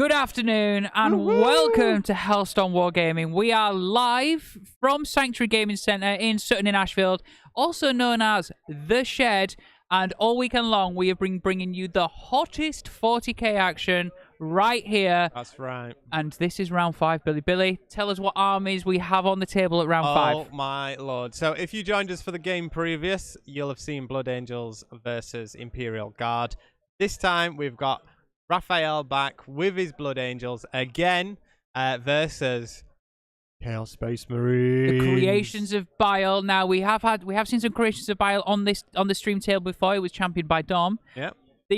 Good afternoon and welcome to Hellstorm Wargaming. We are live from Sanctuary Gaming Centre in Sutton in Ashfield, also known as The Shed, and all weekend long we have been bringing you the hottest 40k action right here. That's right. And this is round 5, Billy. Billy, tell us what armies we have on the table at round 5. Oh my lord. So if you joined us for the game previous, you'll have seen Blood Angels versus Imperial Guard. This time we've got Raphael back with his Blood Angels again versus Chaos Space Marines. The creations of BILE. Now we have seen some creations of BILE on the stream table before. It was championed by Dom. Yep.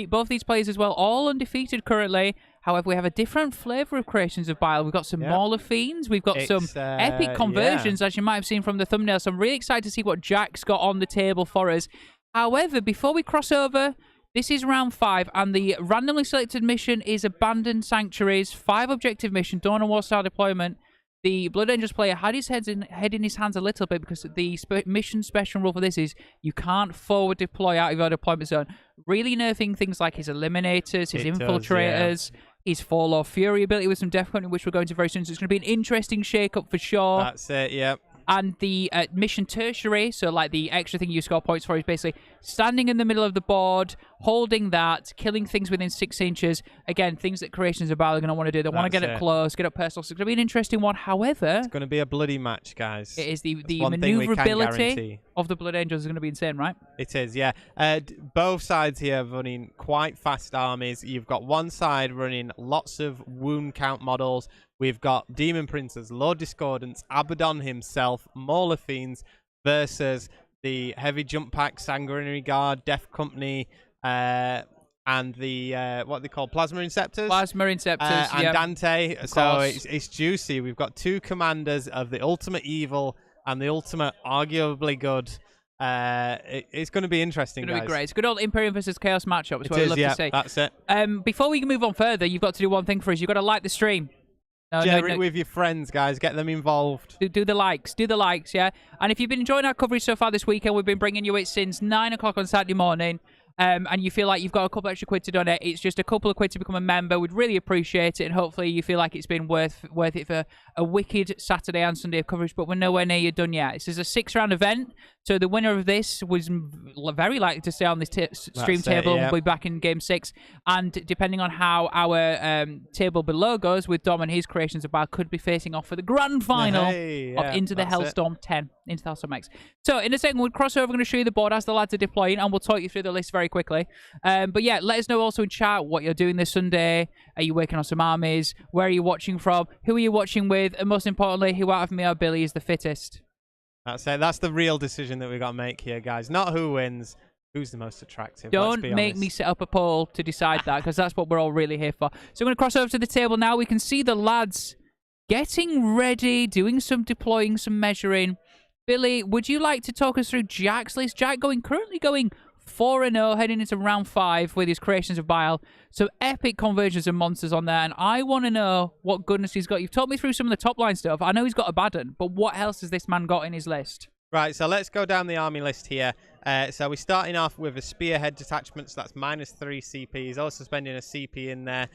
Both these players as well, all undefeated currently. However, we have a different flavour of creations of BILE. We've got some Mauler Fiends. We've got some epic conversions, as you might have seen from the thumbnail. So I'm really excited to see what Jack's got on the table for us. However, before we cross over, this is round 5, and the randomly selected mission is Abandoned Sanctuaries, 5 objective mission, Dawn and Warstar deployment. The Blood Angels player had his head in his hands a little bit because the mission special rule for this is you can't forward deploy out of your deployment zone. Really nerfing things like his Eliminators, his Infiltrators, his Fall or Fury ability with some Death Hunting, which we're going to very soon. So it's going to be an interesting shake-up for sure. That's it, yep. And the mission tertiary, so like the extra thing you score points for, is basically standing in the middle of the board, holding that, killing things within 6 inches. Again, things that creations of BILE are going to want to do. They want to get it close, get up personal. So it's going to be an interesting one. However, it's going to be a bloody match, guys. It is the maneuverability of the Blood Angels is going to be insane, right? It is, yeah. Both sides here running quite fast armies. You've got one side running lots of wound count models. We've got Demon Princes, Lord Discordants, Abaddon himself, Mauler Fiends versus the Heavy Jump Pack, Sanguinary Guard, Death Company, and the what they call Plasma Inceptors. Plasma Inceptors, and Dante. So it's juicy. We've got 2 commanders of the ultimate evil and the ultimate arguably good. It's going to be interesting, It's going to be great. It's a good old Imperium versus Chaos matchup. Is what we love to see. That's it. Before we move on further, you've got to do one thing for us. You've got to like the stream. Share it with your friends, guys. Get them involved. Do the likes. Do the likes, yeah? And if you've been enjoying our coverage so far this weekend, we've been bringing you it since 9 o'clock on Saturday morning. And you feel like you've got a couple extra quid to donate, it's just a couple of quid to become a member. We'd really appreciate it, and hopefully you feel like it's been worth it for a wicked Saturday and Sunday of coverage, but we're nowhere near done yet. This is a 6-round event, so the winner of this was very likely to stay on this stream table and be back in Game 6, and depending on how our table below goes with Dom and his creations of BILE, could be facing off for the grand final of Into the Hellstorm 10, Into the Hellstorm X. So in a second, we'll cross over. We're going to show you the board as the lads are deploying, and we'll talk you through the list very quickly. But yeah, let us know also in chat what you're doing this Sunday. Are you working on some armies? Where are you watching from? Who are you watching with? And most importantly, who out of me or Billy is the fittest? That's it. That's the real decision that we've got to make here, guys. Not who wins, who's the most attractive. Don't make me set up a poll to decide that, because that's what we're all really here for. So I'm going to cross over to the table now. We can see the lads getting ready, doing some deploying, some measuring. Billy, would you like to talk us through Jack's list? Jack currently going 4-0, heading into round 5 with his creations of BILE. Some epic conversions of monsters on there, and I want to know what goodness he's got. You've talked me through some of the top line stuff. I know he's got Abaddon, but what else has this man got in his list? Right, so let's go down the army list here. So we're starting off with a Spearhead detachment, so that's -3 CP. He's also spending a CP in there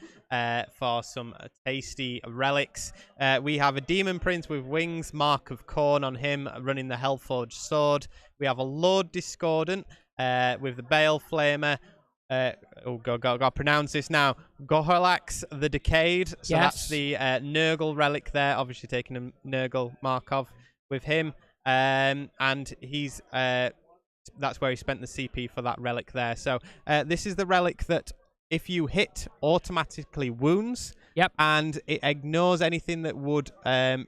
for some tasty relics. We have a Demon Prince with wings, Mark of Corn on him, running the Hellforged Sword. We have a Lord Discordant with the Bale Flamer. Got pronounce this now. Goholax the Decayed. So that's the Nurgle relic there. Obviously taking a Nurgle Markov with him. And he's that's where he spent the CP for that relic there. So this is the relic that if you hit automatically wounds. Yep. And it ignores anything that would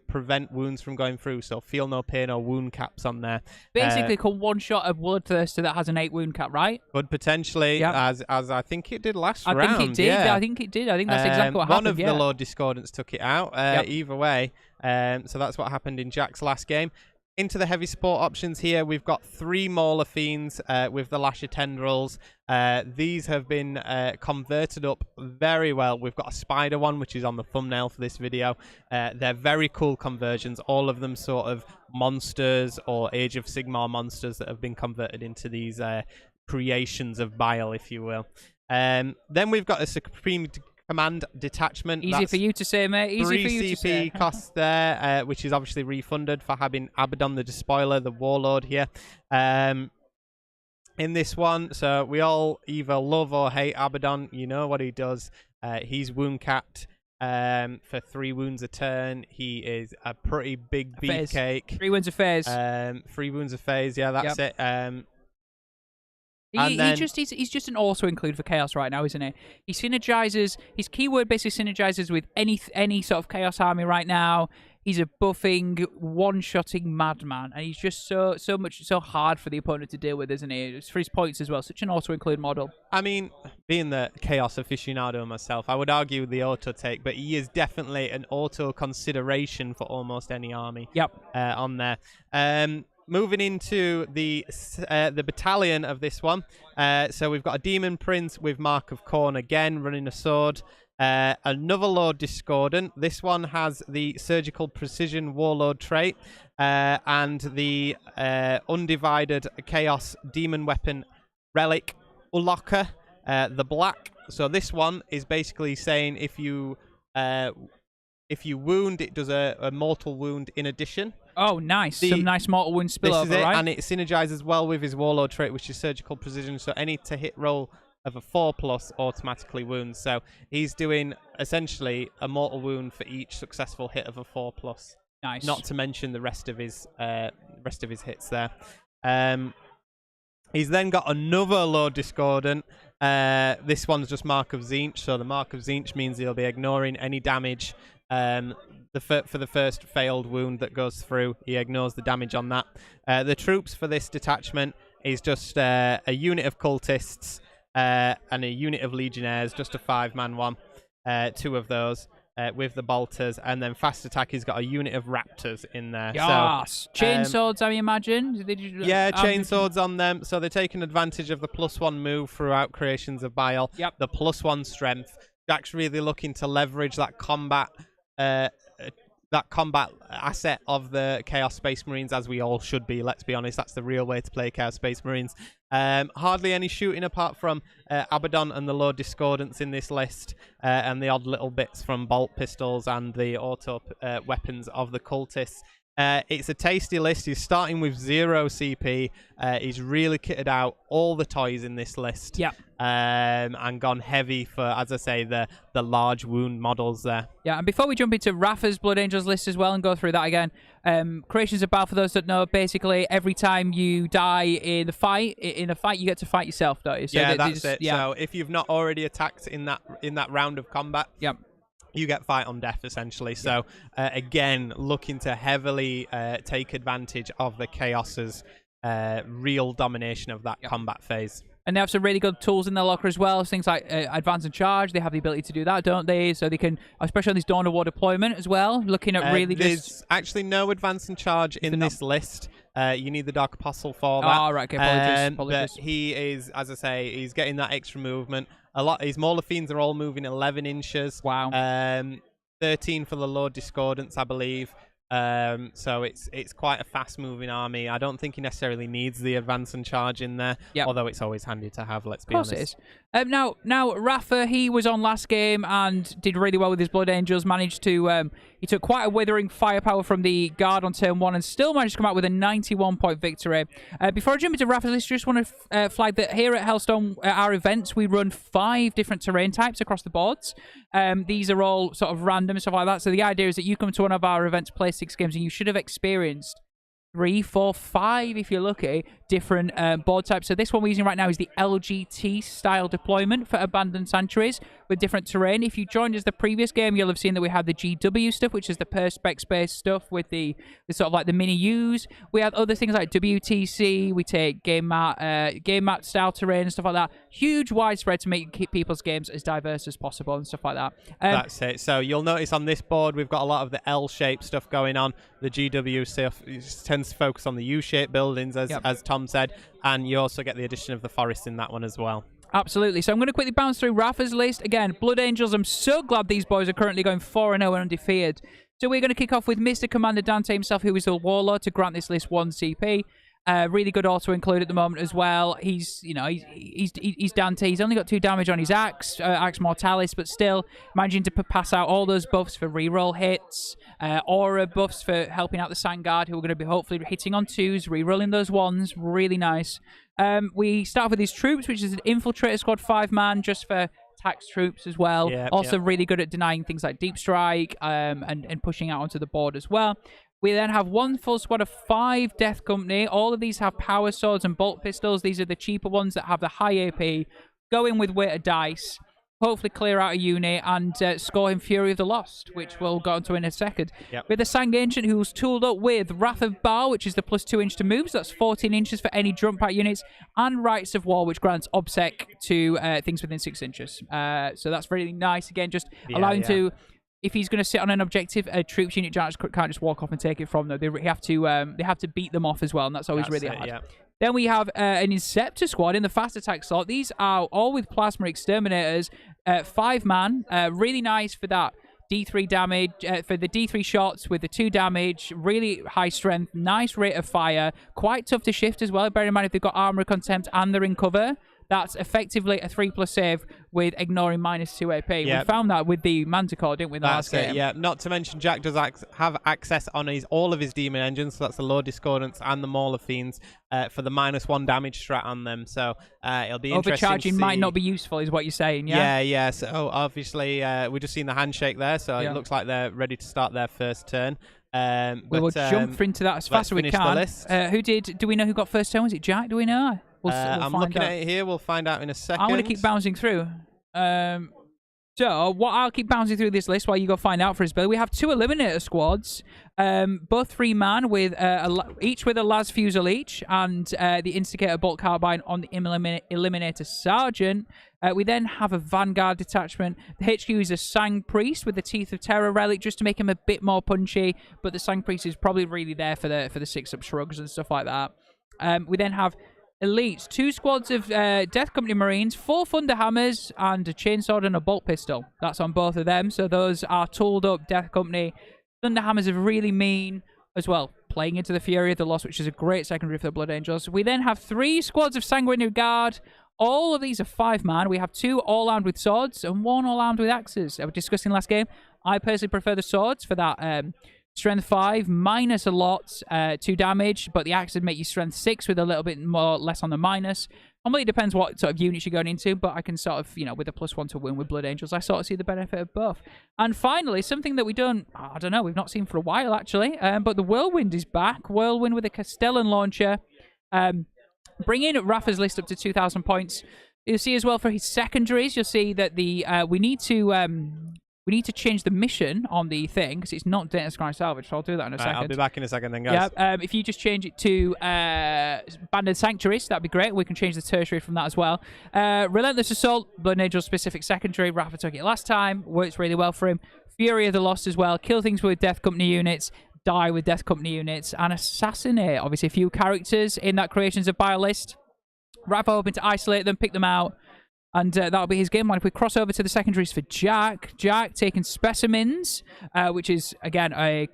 prevent wounds from going through. So feel no pain or wound caps on there. Basically, called one shot of Bloodthirster that has an 8 wound cap, right? Could potentially, as I think it did last round. I think it did. Yeah. I think it did. I think that's exactly what happened. One of the Lord Discordants took it out. Either way, so that's what happened in Jack's last game. Into the heavy support options here, we've got 3 Mauler Fiends with the Lasher Tendrils. These have been converted up very well. We've got a spider one, which is on the thumbnail for this video. They're very cool conversions. All of them sort of monsters or Age of Sigmar monsters that have been converted into these creations of BILE, if you will. Then we've got a Supreme Command Detachment. Easy for you to say, mate. Easy for you to say. 3 CP cost there, which is obviously refunded for having Abaddon the Despoiler, the Warlord here. In this one, so we all either love or hate Abaddon. You know what he does. He's wound capped for 3 wounds a turn. He is a pretty big beefcake. 3 wounds a phase. 3 wounds a phase. Yeah, that's it. He's just an auto include for chaos right now, isn't he? He synergizes. His keyword basically synergizes with any sort of chaos army right now. He's a buffing, one-shotting madman, and he's just so hard for the opponent to deal with, isn't he? It's for his points as well. Such an auto-include model. I mean, being the chaos aficionado myself, I would argue the auto take, but he is definitely an auto consideration for almost any army. Yep. On there. Moving into the battalion of this one, so we've got a Demon Prince with Mark of Khorne again, running a sword. Another Lord Discordant. This one has the Surgical Precision Warlord trait and the Undivided Chaos Demon Weapon Relic Unlocker, the black. So this one is basically saying if you wound, it does a mortal wound in addition. Oh, nice. Some nice mortal wound spillover, right? And it synergizes well with his Warlord trait, which is Surgical Precision. So any to-hit roll of a 4+ automatically wounds. So he's doing essentially a mortal wound for each successful hit of a 4+. Nice. Not to mention the rest of his hits there. He's then got another Lord Discordant. This one's just Mark of Tzeentch. So the Mark of Tzeentch means he'll be ignoring any damage. For the first failed wound that goes through, he ignores the damage on that. The troops for this detachment is just a unit of cultists and a unit of legionnaires, just a 5-man one. 2 of those with the bolters, and then fast attack. He's got a unit of raptors in there. Yes. So, chainswords, I imagine. Chainswords on them. So they're taking advantage of the +1 move throughout creations of BILE. Yep. The +1 strength. Jack's really looking to leverage that combat asset of the Chaos Space Marines, as we all should be. Let's be honest, that's the real way to play Chaos Space Marines. Hardly any shooting apart from Abaddon and the Lord Discordants in this list, and the odd little bits from bolt pistols and the auto weapons of the cultists. It's a tasty list. He's starting with 0 CP. He's really kitted out all the toys in this list. Yeah. And gone heavy for, as I say, the large wound models there. Yeah, and before we jump into Rafa's Blood Angels list as well and go through that again, Creations of BILE, for those that know, basically every time you die in a fight, you get to fight yourself, don't you? So yeah, that's it. Yeah. So if you've not already attacked in that round of combat, yep, you get fight on death, essentially. So, again, looking to heavily take advantage of the Chaos's real domination of that combat phase. And they have some really good tools in their locker as well. Things like Advance and Charge. They have the ability to do that, don't they? So they can, especially on this Dawn of War deployment as well, looking at really There's actually no Advance and Charge in this list. You need the Dark Apostle for that. Oh, right. Okay, apologies. But he is, as I say, he's getting that extra movement. His Mauler Fiends are all moving 11 inches. Wow. 13 for the Lord Discordants, I believe. So it's quite a fast-moving army. I don't think he necessarily needs the Advance and Charge in there, although it's always handy to have, let's be honest. Of course it is. Now, Rafa, he was on last game and did really well with his Blood Angels, managed to... he took quite a withering firepower from the guard on turn 1 and still managed to come out with a 91-point victory. Before I jump into Rafa's list, I just want to flag that here at Hellstorm, at our events, we run 5 different terrain types across the boards. These are all sort of random and stuff like that. So the idea is that you come to one of our events, play 6 games, and you should have experienced 3, 4, 5, if you're lucky, different board types. So this one we're using right now is the LGT style deployment for Abandoned Sanctuaries with different terrain. If you joined us the previous game, you'll have seen that we had the GW stuff, which is the Perspex space stuff with the sort of like the mini U's. We have other things like WTC. We take game mat style terrain and stuff like that. Huge widespread to keep people's games as diverse as possible and stuff like that. That's it. So you'll notice on this board we've got a lot of the L-shaped stuff going on. The GW stuff tends to focus on the U-shaped buildings, as Tom said, and you also get the addition of the forest in that one as well. Absolutely. So I'm going to quickly bounce through Rafa's list. Again, Blood Angels, I'm so glad these boys are currently going 4-0 and undefeated. So we're going to kick off with Mr. Commander Dante himself, who is a Warlord, to grant this list 1 CP. Really good auto include at the moment as well. He's Dante. He's only got 2 damage on his axe, axe mortalis, but still managing to pass out all those buffs for reroll hits, aura buffs for helping out the Sangard, who are going to be hopefully hitting on 2s, rerolling those 1s. Really nice. We start with his troops, which is an infiltrator squad 5-man, just for tax troops as well. Also really good at denying things like deep strike and pushing out onto the board as well. We then have 1 full squad of 5 Death Company. All of these have power swords and bolt pistols. These are the cheaper ones that have the high AP. Go in with weight of dice. Hopefully clear out a unit and score him Fury of the Lost, which we'll go into in a second. With the Sang Ancient, who's tooled up with Wrath of Baal, which is the +2 inch to move. So that's 14 inches for any drum pack units. And Rites of War, which grants obsec to things within 6 inches. So that's really nice. Again, just allowing to... If he's going to sit on an objective, a troops unit can't just walk off and take it from them. They have to beat them off as well, and that's always really hard. Then we have an Inceptor squad in the fast attack slot. These are all with Plasma Exterminators, 5-man. Really nice for that D3 damage, for the D3 shots with the 2 damage. Really high strength, nice rate of fire. Quite tough to shift as well. Bear in mind if they've got Armor Contempt and they're in cover. That's effectively a 3+ save with ignoring -2 AP. We found that with the Manticore, didn't we, in the last game? Yeah. Not to mention, Jack does have access on all of his demon engines, so that's the Low Discordance and the Maul of Fiends for the -1 damage strat on them. So it'll be interesting. Overcharging might not be useful, is what you're saying, yeah? Yeah. So obviously, we've just seen the handshake there, so it looks like they're ready to start their first turn. We will jump into that as fast as we can. Do we know who got first turn? Was it Jack? Do we know? I'm looking at it here. We'll find out in a second. I'm going to keep bouncing through. So I'll keep bouncing through this list while you go find out for us, Bill. We have 2 Eliminator squads, both 3-man with each with a las fusel each, and the Instigator bolt carbine on the Eliminator Sergeant. We then have a Vanguard detachment. The HQ is a Sang Priest with the Teeth of Terror relic, just to make him a bit more punchy. But the Sang Priest is probably really there for the 6-up shrugs and stuff like that. We then have Elites, 2 squads of Death Company Marines, 4 Thunderhammers, and a chainsword and a bolt pistol. That's on both of them, so those are tooled up Death Company. Thunderhammers are really mean as well, playing into the Fury of the Lost, which is a great secondary for the Blood Angels. We then have 3 squads of Sanguinary Guard. All of these are 5-man. We have 2 all armed with swords and 1 all armed with axes. I was discussing last game. I personally prefer the swords for that Strength 5, minus a lot, 2 damage, but the axe would make you Strength 6 with a little bit less on the minus. Normally it depends what sort of units you're going into, but I can sort of, with a +1 to win with Blood Angels, I sort of see the benefit of both. And finally, something that we've not seen for a while actually, but the Whirlwind is back. Whirlwind with a Castellan launcher, bringing Rafa's list up to 2,000 points. You'll see as well for his secondaries, you'll see that we need to change the mission on the thing because it's not Data Scry Salvage, so I'll do that in a second. I'll be back in a second then, guys. Yeah, if you just change it to Banded Sanctuaries, that'd be great. We can change the tertiary from that as well. Relentless Assault, Blood Angel specific secondary. Rafa took it last time, works really well for him. Fury of the Lost as well. Kill things with Death Company units, die with Death Company units, and Assassinate. Obviously, a few characters in that Creations of BILE list. Rafa hoping to isolate them, pick them out. And that'll be his game plan. If we cross over to the secondaries for Jack taking Specimens, which is, again, a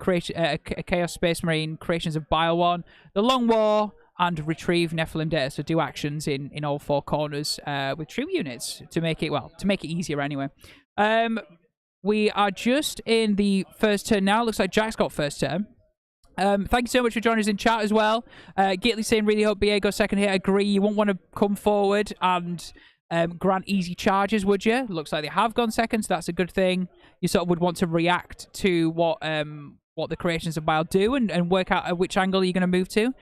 Chaos Space Marine, Creations of BILE 1, the Long War, and Retrieve Nephilim Data. So do actions in all 4 corners with troop units to make it easier anyway. We are just in the first turn now. Looks like Jack's got first turn. Thank you so much for joining us in chat as well. Gitley saying, really hope BA goes second here. Agree. You won't want to come forward and grant easy charges, would you? Looks like they have gone second, so that's a good thing. You sort of would want to react to what the Creations of BILE do and work out at which angle you're going to move to.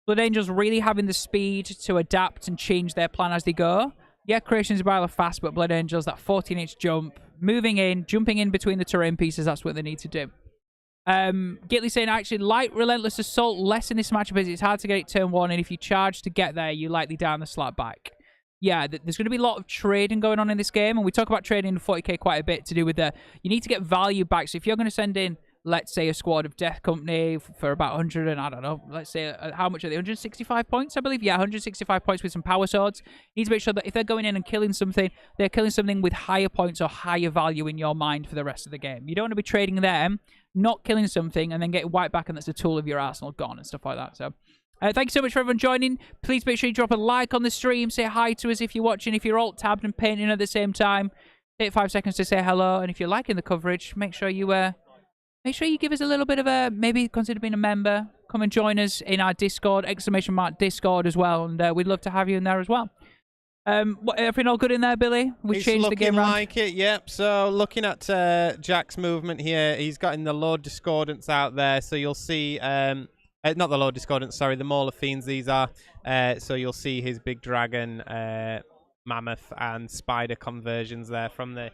Blood Angels really having the speed to adapt and change their plan as they go. Yeah, Creations of BILE are fast, but Blood Angels, that 14-inch jump, moving in, jumping in between the terrain pieces, that's what they need to do. Gitley saying, actually, light Relentless Assault less in this matchup as it's hard to get it turn 1, and if you charge to get there, you likely down the slot back. Yeah, there's going to be a lot of trading going on in this game, and we talk about trading in 40k quite a bit to do with you need to get value back. So if you're going to send in, let's say, a squad of Death Company for about 100, and I don't know, let's say, how much are they? 165 points, I believe? Yeah, 165 points with some power swords. You need to make sure that if they're going in and killing something, they're killing something with higher points or higher value in your mind for the rest of the game. You don't want to be trading them, not killing something, and then getting wiped back, and that's a tool of your arsenal gone and stuff like that. So Thank you so much for everyone joining. Please make sure you drop a like on the stream. Say hi to us if you're watching. If you're alt-tabbed and painting at the same time, take 5 seconds to say hello. And if you're liking the coverage, make sure you give us a little bit of a, maybe consider being a member. Come and join us in our Discord, !Discord as well. And we'd love to have you in there as well. Everything all good in there, Billy? We've changed the game looking round. like it, yep. So looking at Jack's movement here, he's got in the Lord Discordants out there. So you'll see, not the Lord Discordants, sorry, the Mauler Fiends these are. So you'll see his big dragon, mammoth, and spider conversions there from the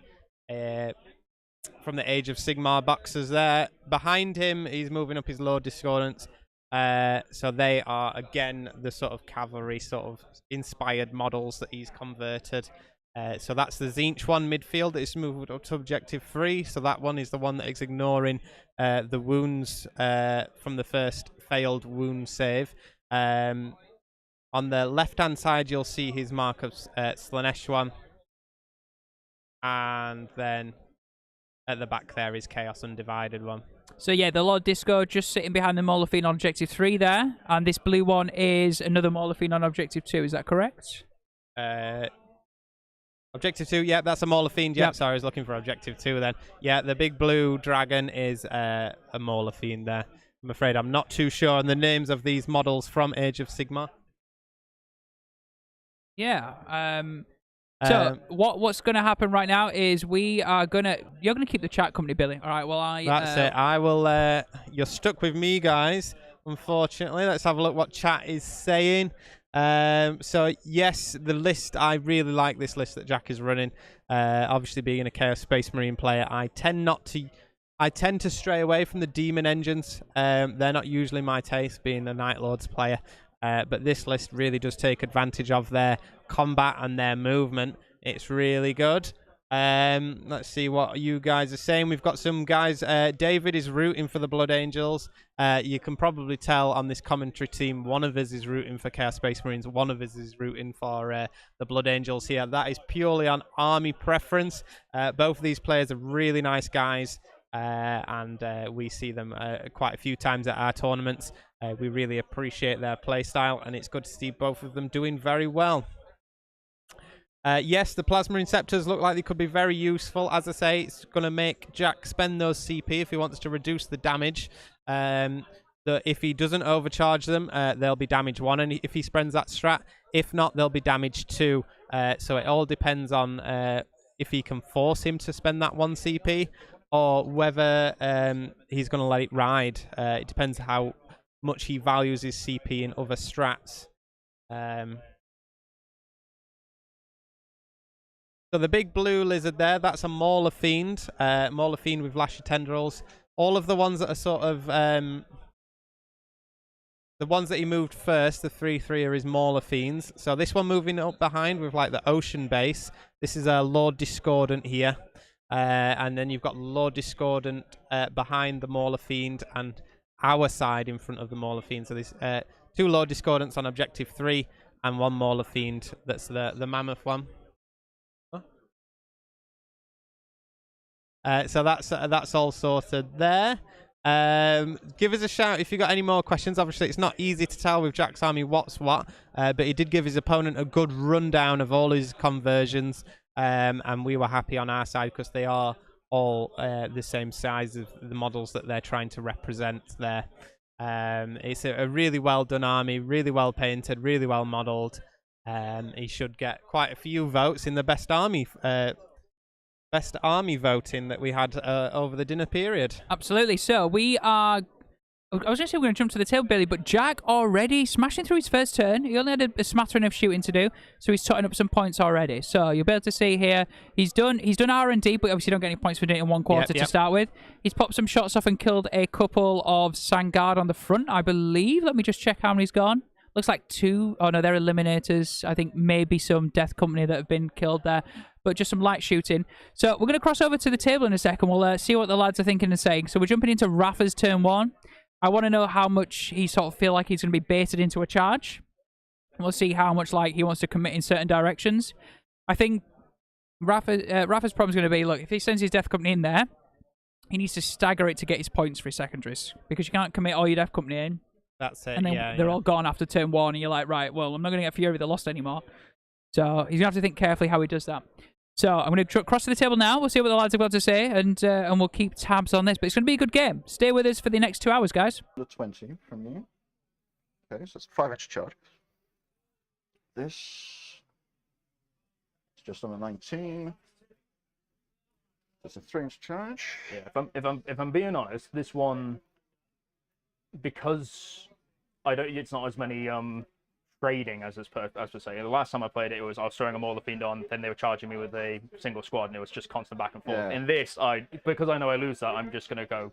Age of Sigmar boxes there. Behind him, he's moving up his Lord Discordants. So they are, again, the sort of cavalry sort of inspired models that he's converted. So that's the Tzeentch one midfield. It's moved up to objective 3. So that one is the one that is ignoring the wounds from the first failed wound save. On the left-hand side, you'll see his mark of Slaanesh one. And then at the back there is Chaos Undivided one. So yeah, the Lord Disco just sitting behind the Mauler Fiend on objective 3 there, and this blue one is another Mauler Fiend on objective 2. Is that correct? Objective 2, yeah, that's a Mauler Fiend. Yeah, sorry, I was looking for objective 2 then. Yeah, the big blue dragon is a Mauler Fiend there. I'm afraid I'm not too sure on the names of these models from Age of Sigmar. Yeah. So what's going to happen right now is you're going to keep the chat company, Billy. All right. Well, that's it. I will. You're stuck with me, guys. Unfortunately, let's have a look what chat is saying. So yes, the list. I really like this list that Jack is running. Obviously, being a Chaos Space Marine player, I tend to stray away from the Demon Engines. They're not usually my taste, being a Night Lords player. But this list really does take advantage of their combat and their movement. It's really good. Let's see what you guys are saying. We've got some guys. David is rooting for the Blood Angels. You can probably tell on this commentary team, one of us is rooting for Chaos Space Marines. One of us is rooting for the Blood Angels here. That is purely on army preference. Both of these players are really nice guys. And we see them quite a few times at our tournaments. We really appreciate their play style, and it's good to see both of them doing very well. Yes, the Plasma Inceptors look like they could be very useful. As I say, it's going to make Jack spend those CP if he wants to reduce the damage. If he doesn't overcharge them, they'll be damage 1, and if he spends that strat. If not, they'll be damage 2. So it all depends on if he can force him to spend that 1 CP, or whether he's going to let it ride. It depends how much he values his CP in other strats. So the big blue lizard there, that's a Mauler Fiend. Mauler Fiend with Lasher Tendrils. All of the ones that are sort of... the ones that he moved first, the 3/3 are his Mauler Fiends. So this one moving up behind with like the Ocean base. This is a Lord Discordant here. And then you've got Lord Discordant behind the Mauler Fiend and our side in front of the Mauler Fiend. So there's 2 Lord Discordants on objective 3 and 1 Mauler Fiend. That's the Mammoth one. So that's all sorted there. Give us a shout if you got any more questions. Obviously, it's not easy to tell with Jack's army what's what, but he did give his opponent a good rundown of all his conversions. And we were happy on our side because they are all the same size of the models that they're trying to represent there. It's a really well done army, really well painted, really well modelled. He should get quite a few votes in the best army voting that we had over the dinner period. Absolutely. So we are... I was going to say we're going to jump to the table, Billy, but Jack already smashing through his first turn. He only had a smattering of shooting to do, so he's totting up some points already. So you'll be able to see here, he's done R&D, but obviously don't get any points for doing it in 1 quarter to start with. He's popped some shots off and killed a couple of Sangard on the front, I believe. Let me just check how many's gone. Looks like 2. Oh, no, they're Eliminators. I think maybe some Death Company that have been killed there, but just some light shooting. So we're going to cross over to the table in a second. We'll see what the lads are thinking and saying. So we're jumping into Rafa's turn 1. I want to know how much he sort of feel like he's going to be baited into a charge. We'll see how much like he wants to commit in certain directions. I think Rafa's problem is going to be, look, if he sends his Death Company in there, he needs to stagger it to get his points for his secondaries, because you can't commit all your Death Company in That's it. And then yeah, they're yeah. all gone after turn 1, and you're like, right, well, I'm not going to get Fury the Lost anymore. So he's going to have to think carefully how he does that. So I'm going to cross to the table now. We'll see what the lads have got to say, and we'll keep tabs on this. But it's going to be a good game. Stay with us for the next 2 hours, guys. The 20 from you. Okay, so it's 5 extra charge. This is just on a 19. It's a 3-inch charge. Yeah, if I'm being honest, this one, because it's not as many trading as per se. The last time I played it, I was throwing a Mauler Fiend on, then they were charging me with a single squad, and it was just constant back and forth. Yeah. In this, because I know I lose that, I'm just gonna go,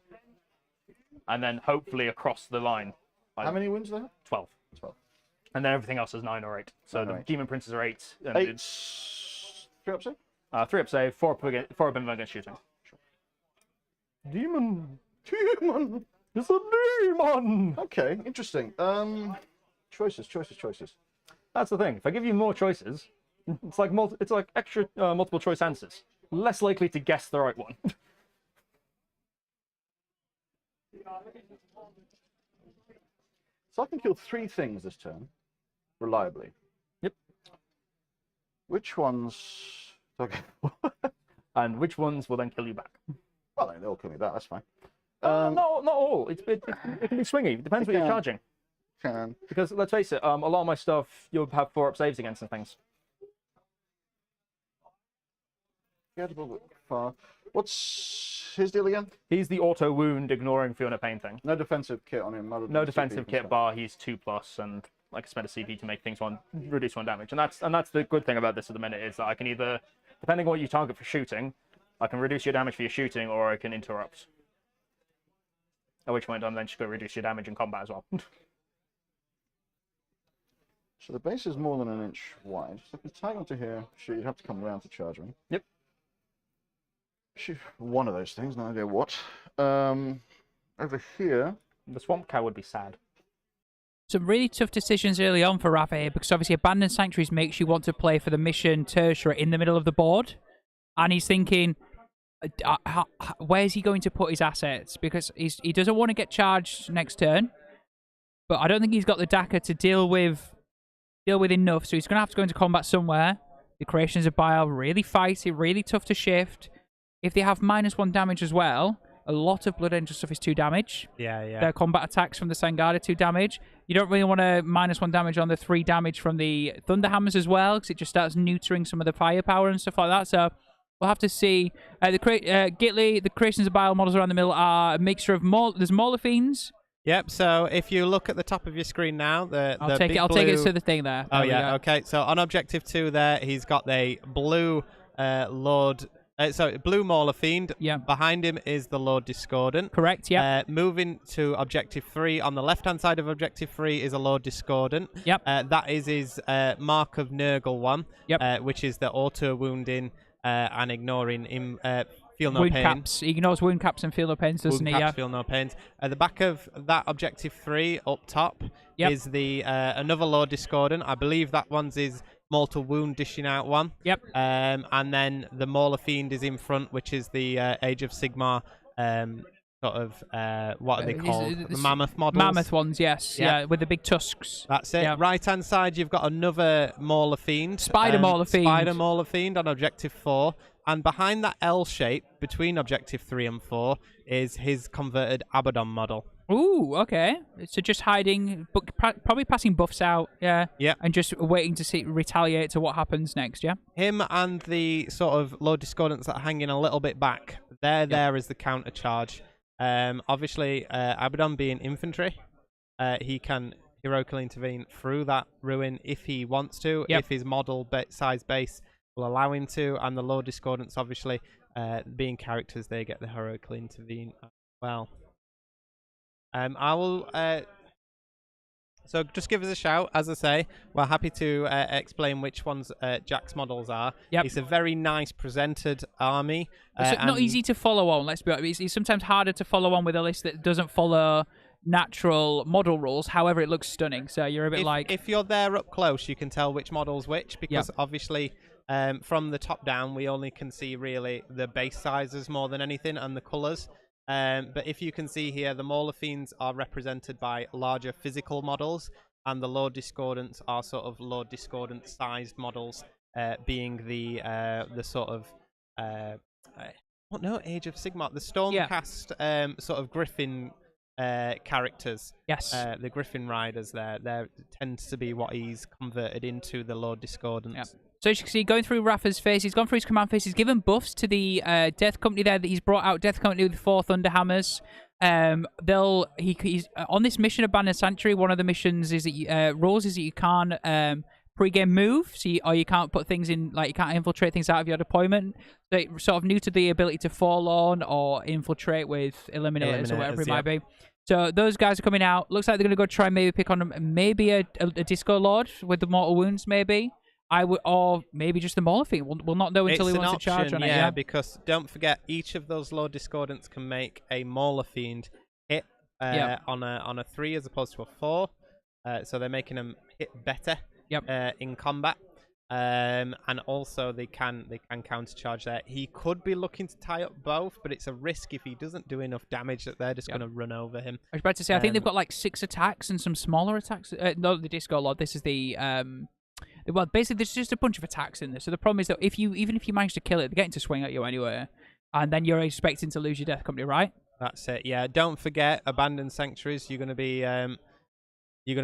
and then hopefully across the line. How many wins there? 12. 12. And then everything else is 9 or 8. So 9 or the 8. Demon Princes are 8. And 8. 3 up, save? 3 up save, 4 up against shooting. Demon! It's a demon! Okay, interesting. Choices. That's the thing. If I give you more choices, it's like extra multiple choice answers. Less likely to guess the right one. So I can kill 3 things this turn, reliably. Yep. Which ones? Okay. And which ones will then kill you back? Well, they'll kill me back. That's fine. No, not all. It can be swingy. It depends what you're charging. Can. Because let's face it, a lot of my stuff you'll have 4 up saves against and things. Get a little bit far. What's his deal again? He's the auto wound, ignoring Fiona Pain thing. No defensive kit on him. No defensive kit bar. He's 2+, and I can spend a CP to make things reduce 1 damage. And that's the good thing about this at the minute, is that I can either, depending on what you target for shooting, I can reduce your damage for your shooting, or I can interrupt. At which point I'm then just going to reduce your damage in combat as well. So the base is more than 1 inch wide. So if you tag onto here, sure, you'd have to come around to charge me. Yep. Shoot one of those things, no idea what. Over here. The Swamp Cow would be sad. Some really tough decisions early on for Rav here, because obviously Abandoned Sanctuaries makes you want to play for the mission tertiary in the middle of the board. And he's thinking, where's he going to put his assets? Because he doesn't want to get charged next turn. But I don't think he's got the Daka to deal with enough, so he's going to have to go into combat somewhere. The Creations of Bile, really fighty, really tough to shift. If they have -1 damage as well, a lot of Blood Angel stuff is 2 damage. Yeah. Their combat attacks from the Sangada, 2 damage. You don't really want to -1 damage on the 3 damage from the Thunderhammers as well, because it just starts neutering some of the firepower and stuff like that. So we'll have to see. Gitley, the Creations of Bile models around the middle are a mixture of there's Mauler Fiends. Yep. So if you look at the top of your screen now, I'll take it to the thing there. Oh yeah. Okay. So on objective 2 there, he's got the blue Lord. Blue Mauler Fiend. Yeah. Behind him is the Lord Discordant. Correct, yeah. Moving to objective 3, on the left-hand side of objective 3 is a Lord Discordant. Yep. That is his Mark of Nurgle one. Yep. Which is the auto wounding and ignoring him. Feel no wound pain. caps. He ignores wound caps and feel no pains, doesn't Wound he? caps, feel no pains. At the back of that objective 3 up top is the another Lord Discordant. I believe that one's his mortal wound dishing out one. Yep. And then the Mauler Fiend is in front, which is the Age of Sigmar sort of what are they called? The mammoth models. Mammoth ones, yes. Yeah, with the big tusks. That's it. Yeah. Right hand side, you've got another Mauler Fiend. Spider Mauler Fiend. Spider Mauler Fiend on objective 4. And behind that L shape between objective 3 and 4 is his converted Abaddon model. Ooh, okay. So just hiding, but probably passing buffs out, yeah. Yeah. And just waiting to retaliate to what happens next, yeah. Him and the sort of Lord Discordants that are hanging a little bit back, they're there as the counter charge. Obviously, Abaddon being infantry, he can heroically intervene through that ruin if he wants to, if his model size base will allow him to, and the Lord Discordants, obviously, being characters, they get the heroically intervene as well. I will. So just give us a shout. As I say, we're happy to explain which ones Jack's models are. Yep. It's a very nice presented army. It's not easy to follow on, let's be honest. It's sometimes harder to follow on with a list that doesn't follow natural model rules. However, it looks stunning. So you're a bit like... If you're there up close, you can tell which model's which, because obviously from the top down, we only can see really the base sizes more than anything and the colours. But if you can see here, the Mauler Fiends are represented by larger physical models, and the Lord Discordants are sort of Lord Discordant-sized models, being the sort of Age of Sigmar, the Stormcast sort of Griffin characters. Yes. The Griffin Riders there tends to be what he's converted into, the Lord Discordant. Yeah. So as you can see, going through Rafa's face, he's gone through his command face, he's given buffs to the Death Company there that he's brought out, Death Company with 4 Thunderhammers. He's on this mission, Abandoned Sanctuary. One of the missions is that rules is that you can't pre-game move, so you can't put things in, like you can't infiltrate things out of your deployment. So it's sort of new to the ability to Forlorn or infiltrate with Eliminators or whatever it might be. So those guys are coming out. Looks like they're going to go try and maybe pick on maybe a Disco Lord with the Mortal Wounds, maybe. Or maybe just the Mauler Fiend. We'll not know until he wants to charge on it. Yeah, because don't forget, each of those Lord Discordants can make a Mauler Fiend hit on a 3 as opposed to a 4. So they're making them hit better in combat. And also they can countercharge there. He could be looking to tie up both, but it's a risk if he doesn't do enough damage that they're just going to run over him. I was about to say, I think they've got like 6 attacks and some smaller attacks. No, the Disco Lord. This is the well, basically, there's just a bunch of attacks in this. So the problem is that even if you manage to kill it, they're getting to swing at you anyway, and then you're expecting to lose your Death Company, right? That's it. Yeah. Don't forget, Abandoned Sanctuaries. You're going to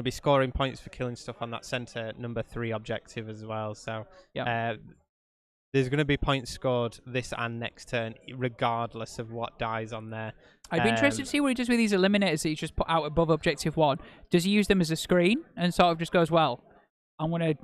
be scoring points for killing stuff on that center number 3 objective as well. So there's going to be points scored this and next turn, regardless of what dies on there. I'd be interested to see what he does with these Eliminators that he just put out above Objective 1. Does he use them as a screen and sort of just goes, well, I'm gonna,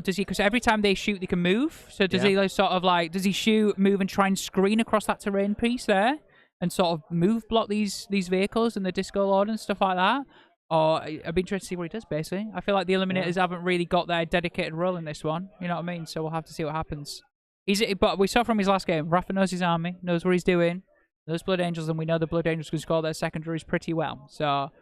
does he? Because every time they shoot, they can move. So does he does he shoot, move, and try and screen across that terrain piece there, and sort of move block these vehicles and the Disco Lord and stuff like that? Or I'd be interested to see what he does. Basically, I feel like the Eliminators haven't really got their dedicated role in this one. You know what I mean? So we'll have to see what happens. But we saw from his last game, Rafa knows his army, knows what he's doing, knows Blood Angels, and we know the Blood Angels can score their secondaries pretty well. So.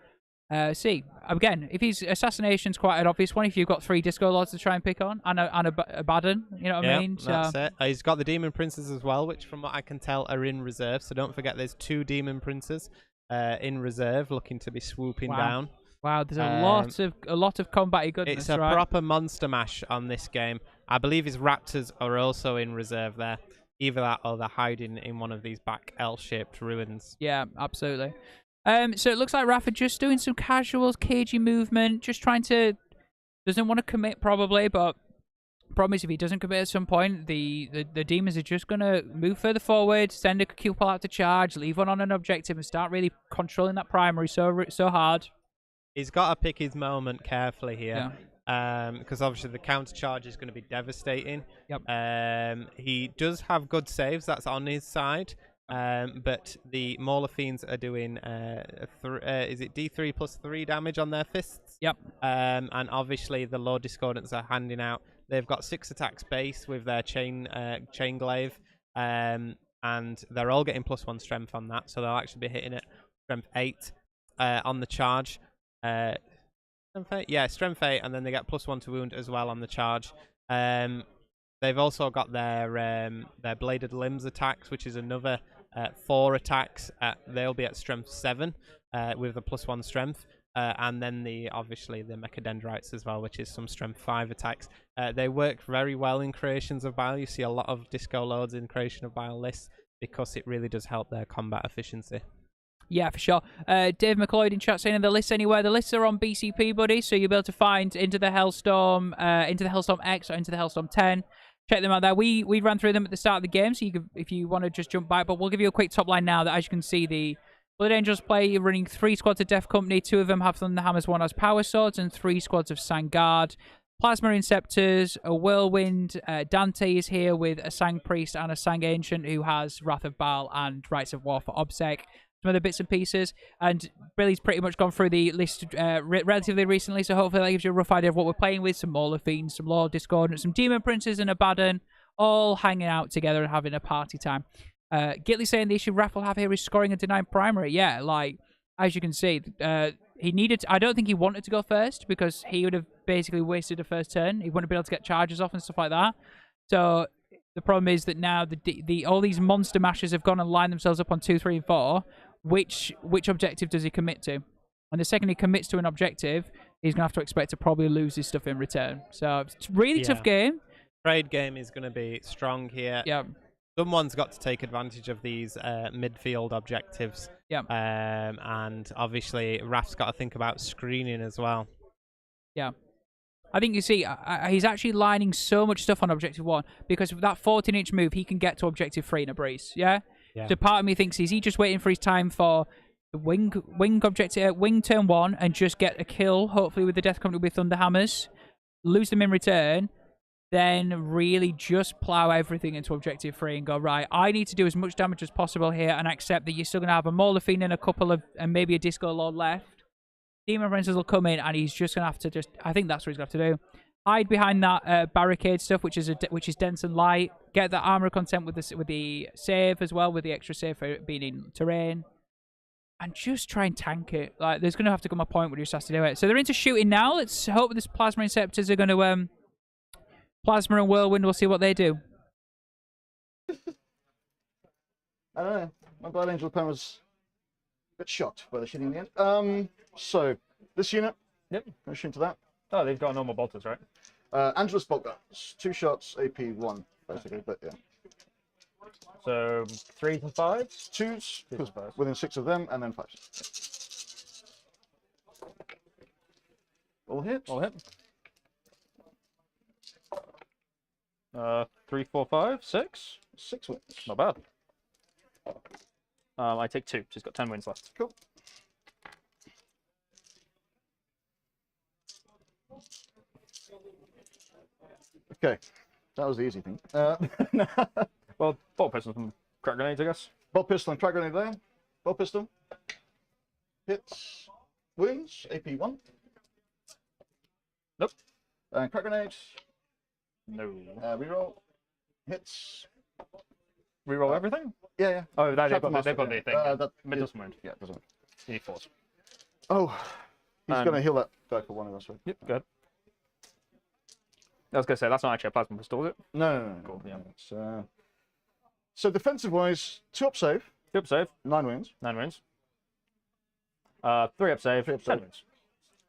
See, again, if his Assassination's quite an obvious one, if you've got 3 Disco Lords to try and pick on, and a Baden, you know what I mean? So, that's it. He's got the Demon Princes as well, which from what I can tell are in reserve, so don't forget there's 2 Demon Princes in reserve looking to be swooping down. Wow, there's a lot of combat goodness. It's a proper monster mash on this game. I believe his Raptors are also in reserve there. Either that or they're hiding in one of these back L-shaped ruins. Yeah, absolutely. So it looks like Rafa just doing some casual, cagey movement, just doesn't want to commit probably, but problem is if he doesn't commit at some point, the demons are just going to move further forward, send a Cupel out to charge, leave one on an objective, and start really controlling that primary so hard. He's got to pick his moment carefully here. Because obviously the counter charge is going to be devastating. He does have good saves, that's on his side. But the Mauler Fiends are doing is it D3 plus 3 damage on their fists? And obviously the Lord Discordants are handing out. They've got 6 attacks base with their chain glaive, and they're all getting +1 strength on that, so they'll actually be hitting it strength 8 on the charge. Strength 8? Yeah, strength 8, and then they get +1 to wound as well on the charge. They've also got their bladed limbs attacks, which is another 4 attacks. They'll be at strength 7 with a +1 strength. And then obviously the Mechadendrites as well, which is some strength 5 attacks. They work very well in Creations of Bile. You see a lot of Disco Lords in Creation of Bile lists because it really does help their combat efficiency. Yeah, for sure. Dave McLeod in chat saying, "Are the lists anywhere?" The lists are on BCP, buddy, so you'll be able to find into the Hellstorm X or into the Hellstorm 10. Check them out there. We ran through them at the start of the game, so you could, if you want to just jump back. But we'll give you a quick top line now. That as you can see, the Blood Angels play running 3 squads of Death Company. 2 of them have Thunderhammers, 1 has Power Swords, and 3 squads of Sangard. Plasma Inceptors, a Whirlwind. Dante is here with a Sang Priest and a Sang Ancient who has Wrath of Baal and Rites of War for Obsec. Some other bits and pieces, and Billy's pretty much gone through the list relatively recently, so hopefully that gives you a rough idea of what we're playing with. Some Mauler Fiends, some Lord Discordant, some Demon Princes and a Baden, all hanging out together and having a party time. Gitley saying the issue Raph will have here is scoring a denied primary. Yeah, like, as you can see, he needed I don't think he wanted to go first, because he would have basically wasted a first turn. He wouldn't be able to get charges off and stuff like that. So the problem is that now all these monster mashers have gone and lined themselves up on 2, 3, and 4, which objective does he commit to? And the second he commits to an objective, he's going to have to expect to probably lose his stuff in return. So it's a really tough game. Trade game is going to be strong here. Yeah. Someone's got to take advantage of these midfield objectives. Yeah. And obviously, Raf's got to think about screening as well. Yeah. I think you see, he's actually lining so much stuff on Objective 1 because with that 14-inch move, he can get to Objective 3 in a breeze. Yeah? So part of me thinks, is he just waiting for his time for the wing turn 1 and just get a kill, hopefully with the Death Company with Thunderhammers, lose them in return, then really just plow everything into Objective 3 and go, right, I need to do as much damage as possible here and accept that you're still going to have a Mauler Fiend and maybe a Disco Lord left. Demon Princess will come in and he's just going to have to I think that's what he's going to have to do. Hide behind that barricade stuff, which is dense and light. Get that armor content with the save as well, with the extra save for being in terrain. And just try and tank it. Like, there's going to have to come a point where he just has to do it. So they're into shooting now. Let's hope this Plasma Inceptors are going to... Plasma and Whirlwind, we'll see what they do. I don't know. My Blood Angel pen was a bit shocked by the shooting in the end. So, this unit. Yep. Going to shoot into that. Oh, they've got normal bolters, right? Angelus bolt guns. 2 shots, AP 1, basically, but yeah. So 3s and 5s? 2s, 2s and 5s. within 6 of them, and then 5s. All hit. All hit. 3, 4, 5, 6. 6 wins. Not bad. I take 2. She's got 10 wins left. Cool. Okay, that was the easy thing. Well, bolt pistols and crack grenades, I guess. Bolt pistol and crack grenade there. Bolt pistol. Hits. Wounds. AP 1. Nope. And crack grenade. No. Reroll. Hits. Reroll everything? Yeah, yeah. Oh, they've Chapter got Master, the thing. that Mid doesn't wound. Yeah, doesn't. You need 4s. Oh, he's And- going to heal that guy for one of us, right? Yep, good. I was going to say, that's not actually a plasma pistol, is it? No. Cool, yeah. It's, so defensive-wise, 2 up save, 2 up save, 9 wounds. 9 wounds. 3 up save, 3 up 10 save. wounds.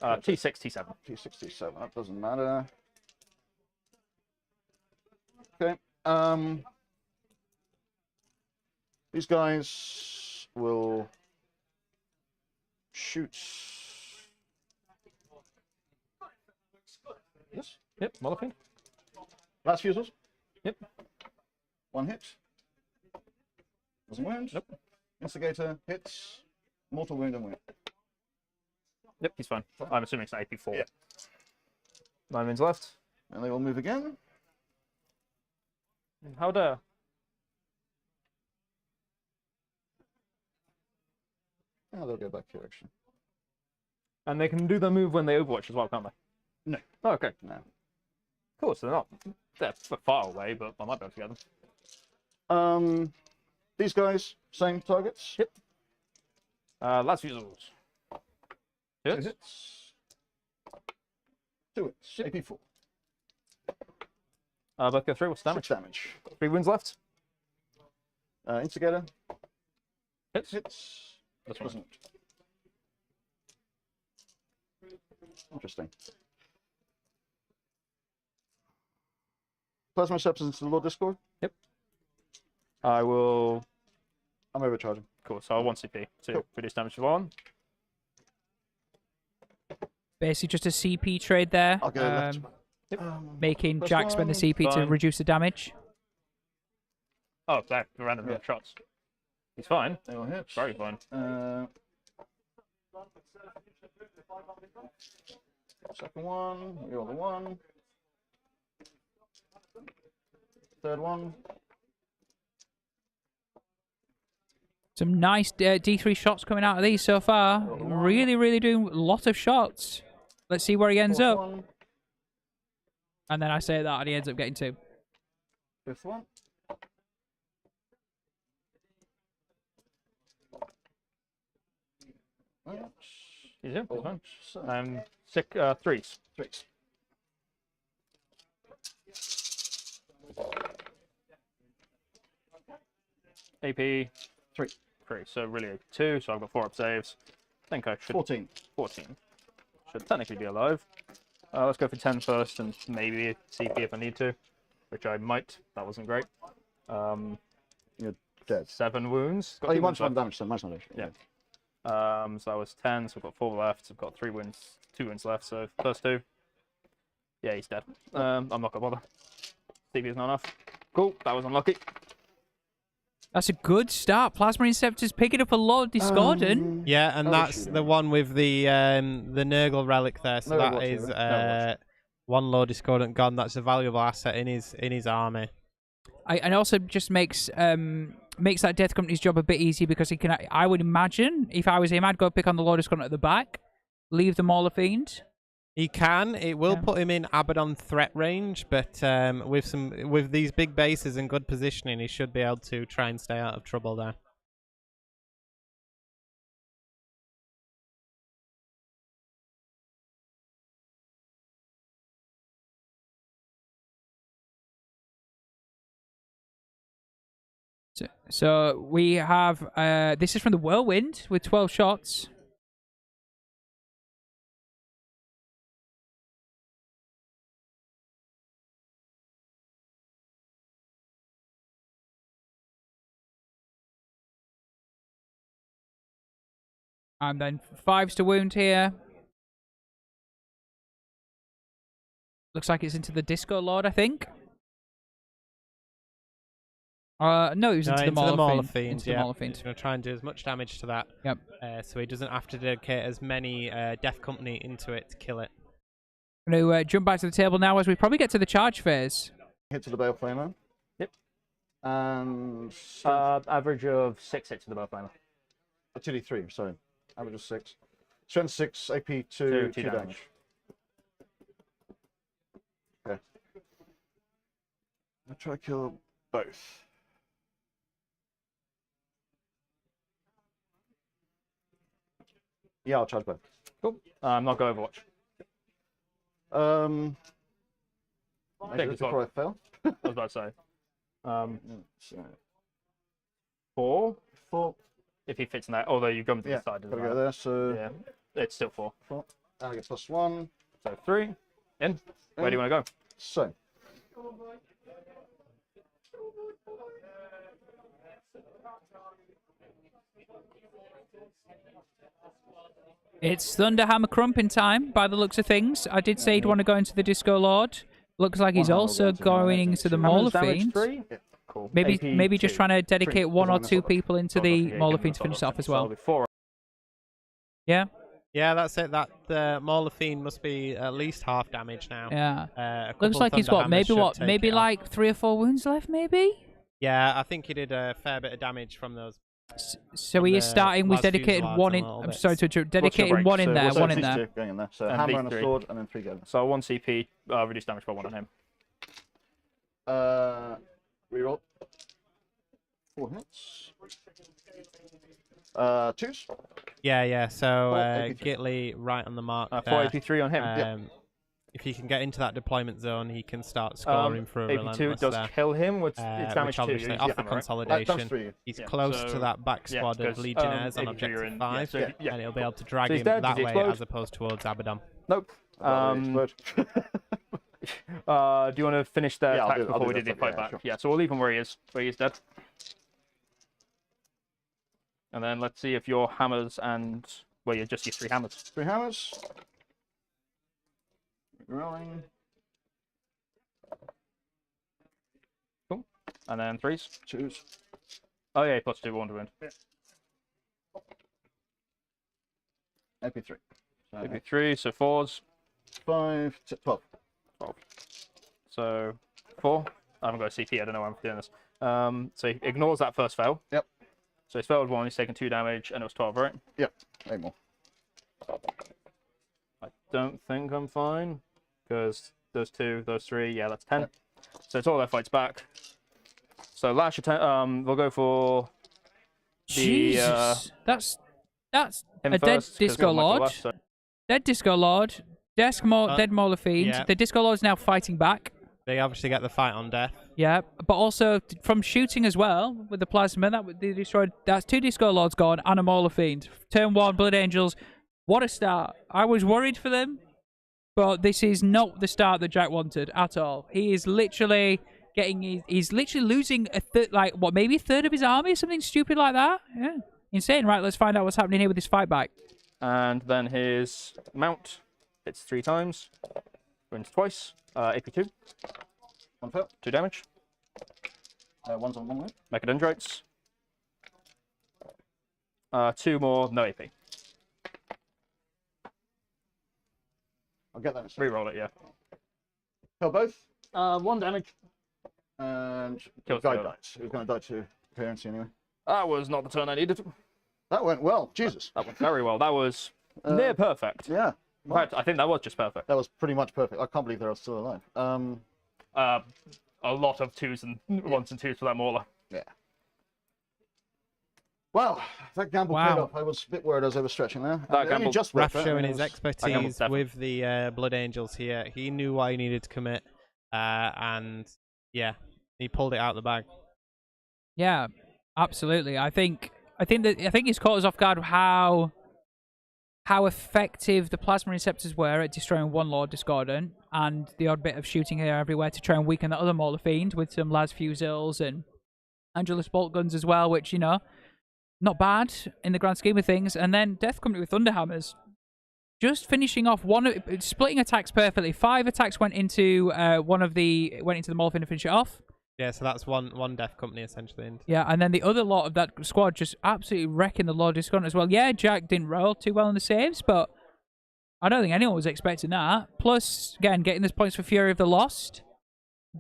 T6, T7. T67, that doesn't matter. Okay. These guys will shoot. Yes. Yep, Molotov. Last fusels. Yep. 1 hit. Doesn't wound. Nope. Instigator hits. Mortal wound and wound. Yep, he's fine. I'm assuming it's an AP4. Yeah. 9 wounds left. And they will move again. How dare? Oh, they'll go back here actually. And they can do the move when they overwatch as well, can't they? No. Oh, okay. No. Cool, so they're far away, but I might be able to get them. These guys, same targets. Yep. Last fusils. 2 Hits. hits. 2 hits. AP 4. Both go through. What's the 6 damage? damage. 3 wounds left. Instigator Hits. hits. That's right. Doesn't. Interesting. Plasma Receptors into the Lord Discord. Yep. I will. I'm overcharging. Cool, so I'll 1 CP to Cool. reduce damage to 1. Basically just a CP trade there. I'll go left. Making Plus Jack spend the 1. CP to Fine. reduce the damage. Oh, there, the random Yeah. shots. He's fine. They will hit. Very fine. Second one. Reroll the 1. Third one. Some nice D3 shots coming out of these so far. Really, really doing a lot of shots. Let's see where he ends Fourth up. one. And then I say that and he ends up getting 2. Fifth one. He's in. He's fine. So, 3s. 3s. AP 3. 3. So really 2. So I've got 4 up saves. I think I should. 14. 14. Should technically be alive. Let's go for 10 first and maybe a CP if I need to, which I might. That wasn't great. You're dead. 7 wounds. Got Oh, you 2 wounds minus 1 left. damage, so minus 1 damage. Yeah. So that was 10, so I've got 4 left. So I've got 3 wounds, 2 wounds left. So first 2. Yeah, he's dead. I'm not gonna bother. CP is not enough. Cool. That was unlucky. That's a good start. Plasma Inceptor's picking up a lot of discordant. Yeah, and Oh, that's shoot. the one with the Nurgle relic there. So No, that is one low discordant gone. That's a valuable asset in his army. And also just makes that Death Company's job a bit easier because he can. I would imagine if I was him, I'd go pick on the low discordant at the back, leave the Mauler Fiend. He can. It will Yeah. put him in Abaddon threat range, but with these big bases and good positioning, he should be able to try and stay out of trouble there. So we have this is from the Whirlwind with 12 shots. And then 5s to wound here. Looks like it's into the Disco Lord, I think. No, it was into the Mauler Fiend. Into the Mauler Fiend. He's going to try and do as much damage to that. Yep. So he doesn't have to dedicate as many Death Company into it to kill it. I'm going to jump back to the table now as we probably get to the charge phase. Hit to the Bale Flamer. Yep. And Average of 6 hits to the bow flamer. 2d3, sorry. Average of 6. Strength 6, AP 2 damage. Okay. I'll try to kill both. Yeah, I'll charge both. Cool. I'm not going Overwatch. Maybe before I fail. I was about to say. So, 4. 4. If he fits in that, although you come to Yeah, the side as gotta well. go there, so Yeah, it's still 4. 4. I get +1. So 3. In. Where do you want to go? So, It's Thunderhammer Crumping time, by the looks of things. I did say he'd want to go into the Disco Lord. Looks like he's One also handle goes in, going and into the then Mauler Damage Fiend. 3. Yeah. Cool. Maybe just trying to dedicate 1 or 2 people into the Mauler Fiend to finish off as well. 4. Yeah? Yeah, that's it. That Mauler Fiend must be at least half damage now. Yeah. A couple Looks like he's got Thunderhammers should take maybe it off. like 3 or 4 wounds left, maybe? Yeah, I think he did a fair bit of damage from those. So he is the starting with last dedicated few 1 in. slides and I'm little sorry to interrupt. Dedicated break? 1 in So there, what's 1 that in these there. two going in there. So And hammer these and a 3. sword, and then 3 going. So 1 CP, reduce damage by 1 on him. Reroll. 4 hits. 2s. Yeah. So AP3. Gitly right on the mark. 4 there. AP3 on him. If he can get into that deployment zone, he can start scoring for a AP2 relentless does there. kill him. It's damage Which 2. obviously Use off your the hammer, right? consolidation. That's 3. He's Yeah, close so- to that back yeah, squad because, of Legionnaires on AP3 objective in- 5, yeah, so- yeah. and he'll be able to drag So he's him dead. that Does he way explode? as opposed towards Abaddon. Nope. Do you want to finish the Yeah, I'll attack do- I'll before do we that do the stuff, fight yeah, back? sure. Yeah, so we'll leave him where he is dead. And then let's see if your hammers and you're just your 3 hammers. 3 hammers. Rolling. Cool. And then 3s. 2s. Oh yeah, +2 1 to wound. AP3. So Maybe 3, so 4s. 5 to 12. So 4. I haven't got a CP. I don't know why I'm doing this. So he ignores that first fail. Yep. So he's failed 1. He's taken 2 damage, and it was 12, right? Yep. 8 more. I don't think I'm fine because those 2, those 3. Yeah, that's 10. So it's all their fights back. So lash attack. We'll go for the Jesus. That's him a dead first, 'cause he's Disco got Michael Lord. left, so- Dead Disco Lord. Dead Mauler Fiend. yeah. The Disco Lord's now fighting back. They obviously get the fight on death. Yeah, but also from shooting as well with the plasma they destroyed. That's 2 Disco Lords gone and a Mauler Fiend. Turn 1, Blood Angels. What a start! I was worried for them, but this is not the start that Jack wanted at all. He is literally he's literally losing maybe a third of his army, something stupid like that. Yeah, insane. Right, let's find out what's happening here with this fight back. And then his mount hits 3 times, wins twice. AP2. 1 fail. 2 damage. 1's on 1 way. Mechadendrites. 2 more, no AP. I'll get that in a second. Reroll it, yeah. Kill both. 1 damage. And Kills the guy the other. dies. He was going to die to appearance anyway. That was not the turn I needed. That went well. Jesus. That went very well. That was near perfect. Yeah. In fact, I think that was just perfect. That was pretty much perfect. I can't believe they're still alive. A lot of 2s and 1s and 2s for that Mauler. Yeah. Wow, that gamble paid off. I was a bit worried as I was stretching there. That gamble, just Raf worked, showing it his was- expertise with the Blood Angels here. He knew what he needed to commit, and yeah, he pulled it out of the bag. Yeah, absolutely. I think he's caught us off guard how effective the Plasma Receptors were at destroying 1 Lord Discordant, and the odd bit of shooting here everywhere to try and weaken the other Mauler Fiend with some Las Fusils and Angelus Bolt Guns as well, which, you know, not bad in the grand scheme of things. And then Death Company with Thunderhammers, just finishing off splitting attacks perfectly. 5 attacks went into the Mauler Fiend to finish it off. Yeah, so that's one Death Company essentially. Yeah, and then the other lot of that squad just absolutely wrecking the Lord Discordant as well. Yeah, Jack didn't roll too well in the saves, but I don't think anyone was expecting that. Plus, again, getting those points for Fury of the Lost.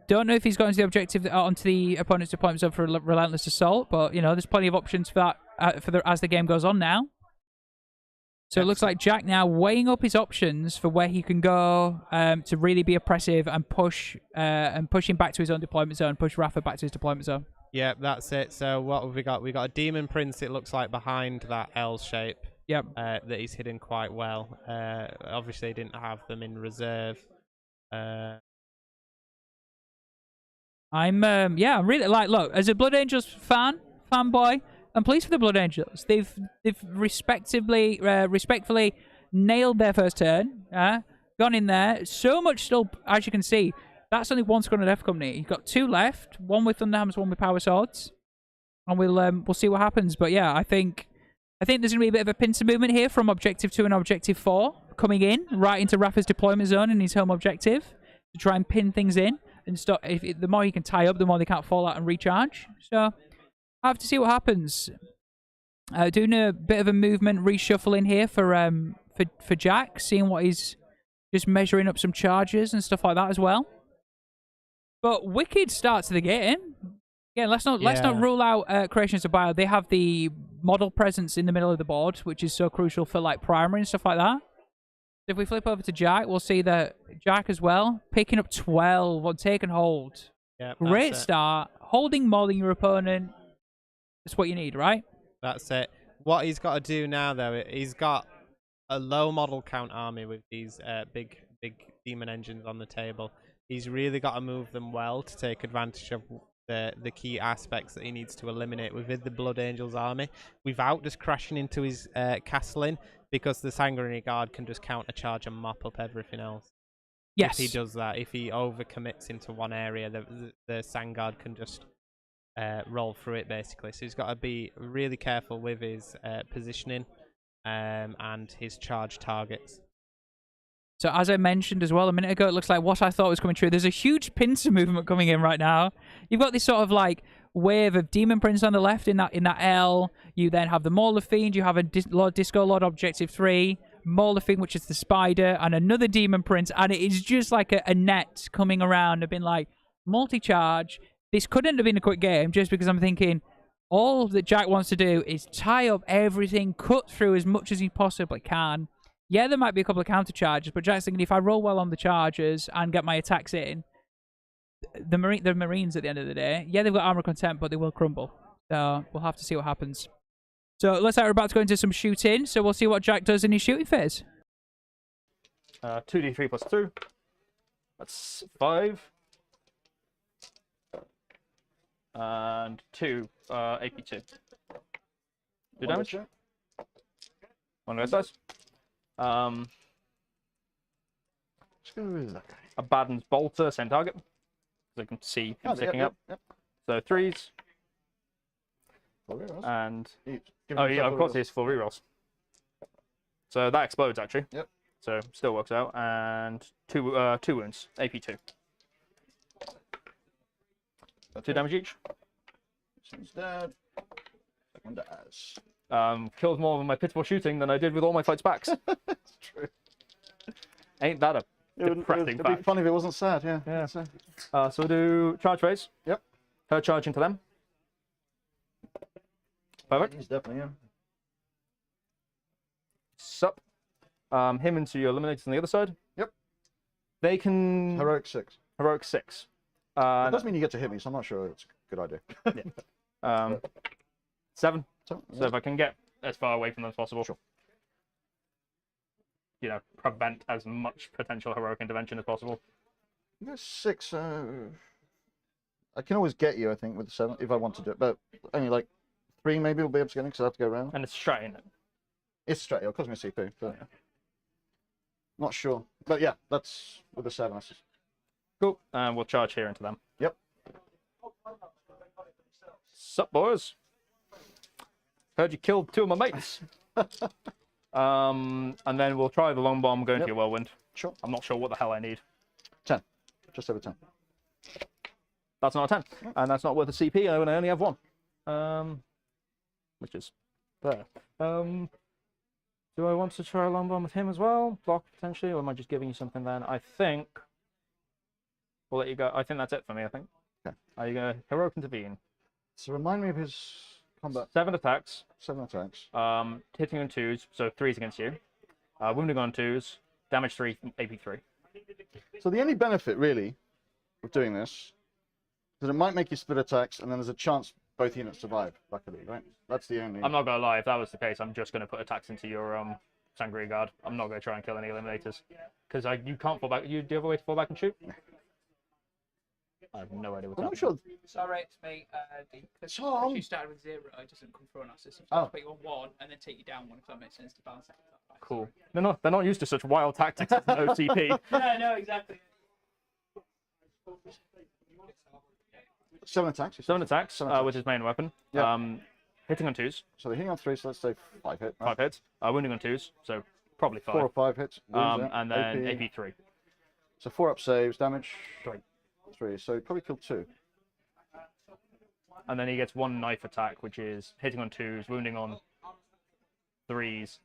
Don't know if he's got into the objective onto the opponent's deployment zone for a Relentless Assault, but you know, there's plenty of options for that as the game goes on now. So it looks like Jack now weighing up his options for where he can go to really be oppressive and push him back to his own deployment zone, push Rafa back to his deployment zone. Yeah, that's it. So what have we got? We got a Demon Prince, it looks like, behind that L shape. Yep. That he's hidden quite well. Obviously, didn't have them in reserve. I'm really look, as a Blood Angels fanboy, I'm pleased for the Blood Angels. They've respectfully nailed their first turn. Gone in there. So much still, as you can see. That's only 1 squad of Death Company. You've got 2 left. 1 with Thunderhammers, 1 with Power Swords, and we'll see what happens. But yeah, I think there's gonna be a bit of a pincer movement here from Objective 2 and Objective 4 coming in right into Rafa's deployment zone and his home objective to try and pin things in and stop. The more he can tie up, the more they can't fall out and recharge. So I have to see what happens. Doing a bit of a movement reshuffling here for Jack, seeing what he's just measuring up some charges and stuff like that as well. But wicked start to the game. Again, let's not rule out Creations of BILE. They have the model presence in the middle of the board, which is so crucial for like primary and stuff like that. If we flip over to Jack, we'll see that Jack as well, picking up 12 on take and hold. Yeah, great start. Holding more than your opponent. That's what you need, right? That's it. What he's got to do now, though, he's got a low model count army with these big demon engines on the table. He's really got to move them well to take advantage of the key aspects that he needs to eliminate within the Blood Angels army, without just crashing into his castling, because the Sanguinary Guard can just countercharge and mop up everything else. Yes. If he does that, if he overcommits into one area, the Sangard can just roll through it, basically. So he's got to be really careful with his positioning and his charge targets. So as I mentioned as well a minute ago, it looks like what I thought was coming true. There's a huge pincer movement coming in right now. You've got this sort of like wave of Demon Prince on the left in that L. You then have the Mauler Fiend. You have a Disco Lord Objective 3, Mauler Fiend, which is the Spider, and another Demon Prince. And it is just like a net coming around. I've been like multi-charge. This couldn't have been a quick game, just because I'm thinking all that Jack wants to do is tie up everything, cut through as much as he possibly can. Yeah, there might be a couple of counter charges, but Jack's thinking if I roll well on the charges and get my attacks in, the Marines at the end of the day, yeah, they've got armor content, but they will crumble. So we'll have to see what happens. So it looks like we're about to go into some shooting, so we'll see what Jack does in his shooting phase. 2d3 plus 2. That's 5. and 2 AP2. 2 damage. One of those dice. Let's go with that guy. A Baden's Bolter, same target. As I can see him sticking up. Yep. So 3s. Four rerolls. And Give oh him yeah, a of couple course rerolls. it's 4 rerolls. So that explodes actually. Yep. So still works out. And 2 wounds, AP2. 2 damage each. One's dead. Second dies. Kills more with my pitiful shooting than I did with all my fights backs. It's true. Ain't that a depressing It'd be fact? funny if it wasn't sad, yeah. Yeah. So, So we'll do charge phase. Yep. Her charge into them. Perfect. he's definitely in. Sup. Him into your eliminators on the other side. Yep. They can Heroic 6. heroic 6. That does mean you get to hit me, so I'm not sure it's a good idea. 7. So, So if I can get as far away from them as possible, Sure. you know, prevent as much potential heroic intervention as possible. yeah, 6. I can always get you, I think, with the 7 if I want to do it, but only like 3 maybe will be able to get in because I have to go around. And it's straight in it. It's straight, it'll cost me a CP, but not sure. But yeah, that's with the 7. That's just... Cool. And we'll charge here into them. Yep. Sup, boys? Heard you killed 2 of my mates. And then we'll try the long bomb, go into your whirlwind. Sure. I'm not sure what the hell I need. 10. Just over 10. That's not a 10. And that's not worth a CP, and I only have 1. Which is there. Do I want to try a long bomb with him as well? Block potentially, or am I just giving you something then? I think we'll let you go. I think that's it for me, I think. Okay. Are you going to heroic intervene? So remind me of his combat. 7 attacks. 7 attacks. Hitting on 2s, so 3s against you. Wounding on 2s, damage 3, AP3. So the only benefit, really, of doing this is that it might make you split attacks, and then there's a chance both units survive, luckily, right? That's the only... I'm not going to lie, if that was the case, I'm just going to put attacks into your Sangria Guard. I'm not going to try and kill any eliminators. Because you can't fall back. Do you have a way to fall back and shoot? I have no idea what's I'm not happening. sure. Sorry, it's me. Because Tom! you started with 0, it doesn't come through on our system. So Oh. I'll put you on 1 and then take you down 1, if that makes sense to balance it. Cool. They're not used to such wild tactics as no CP. No, exactly. 7 attacks. 7 attacks, 7 attacks. with his main weapon. Yep. Hitting on 2s, So they're hitting on 3, so let's say 5 hit. Right? 5 hits. Wounding on 2s, so probably 5. 4 or 5 hits. Wounds, yeah. And then AP3. So 4 up saves, damage 3. 3. So he probably killed 2. And then he gets 1 knife attack, which is hitting on 2s, wounding on 3s.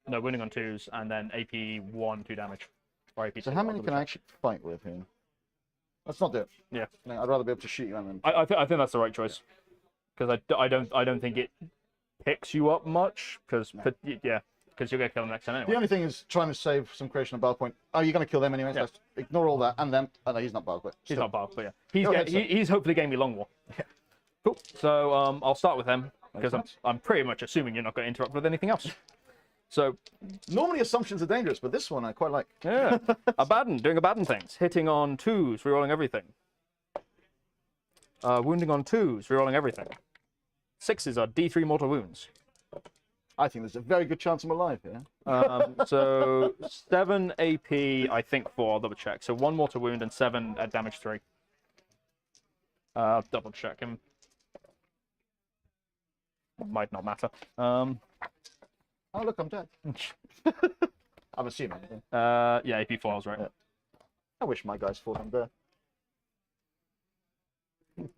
No, wounding on 2s, and then AP1, 2 damage. Or AP2, So how many I'll can I actually fight with here? Let's not do it. Yeah. No, I'd rather be able to shoot you and then... I think that's the right choice. Because I don't think it picks you up much. Because you'll get killed next turn anyway. The only thing is trying to save some creation of battle point. Oh, you're going to kill them anyway. Yeah. Let's ignore all that. And then... Oh, no, he's not battle point. He's Still. not bad, but yeah. Go ahead, sir. He's hopefully getting me long war. Yeah. Cool. So I'll start with him. Because sense. I'm pretty much assuming you're not going to interrupt with anything else. So, Normally assumptions are dangerous, but this one I quite like. yeah. Abaddon, doing Abaddon things. Hitting on 2s, rerolling everything. Wounding on 2s, rerolling everything. 6s are D3 mortal wounds. I think there's a very good chance I'm alive here. So 7 AP, I think 4, I'll double check. So 1 mortal wound and 7 at damage 3. Double check him. Might not matter. Oh, look, I'm dead. I'm assuming. Yeah, AP 4 is right. Yeah. I wish my guys fought them there.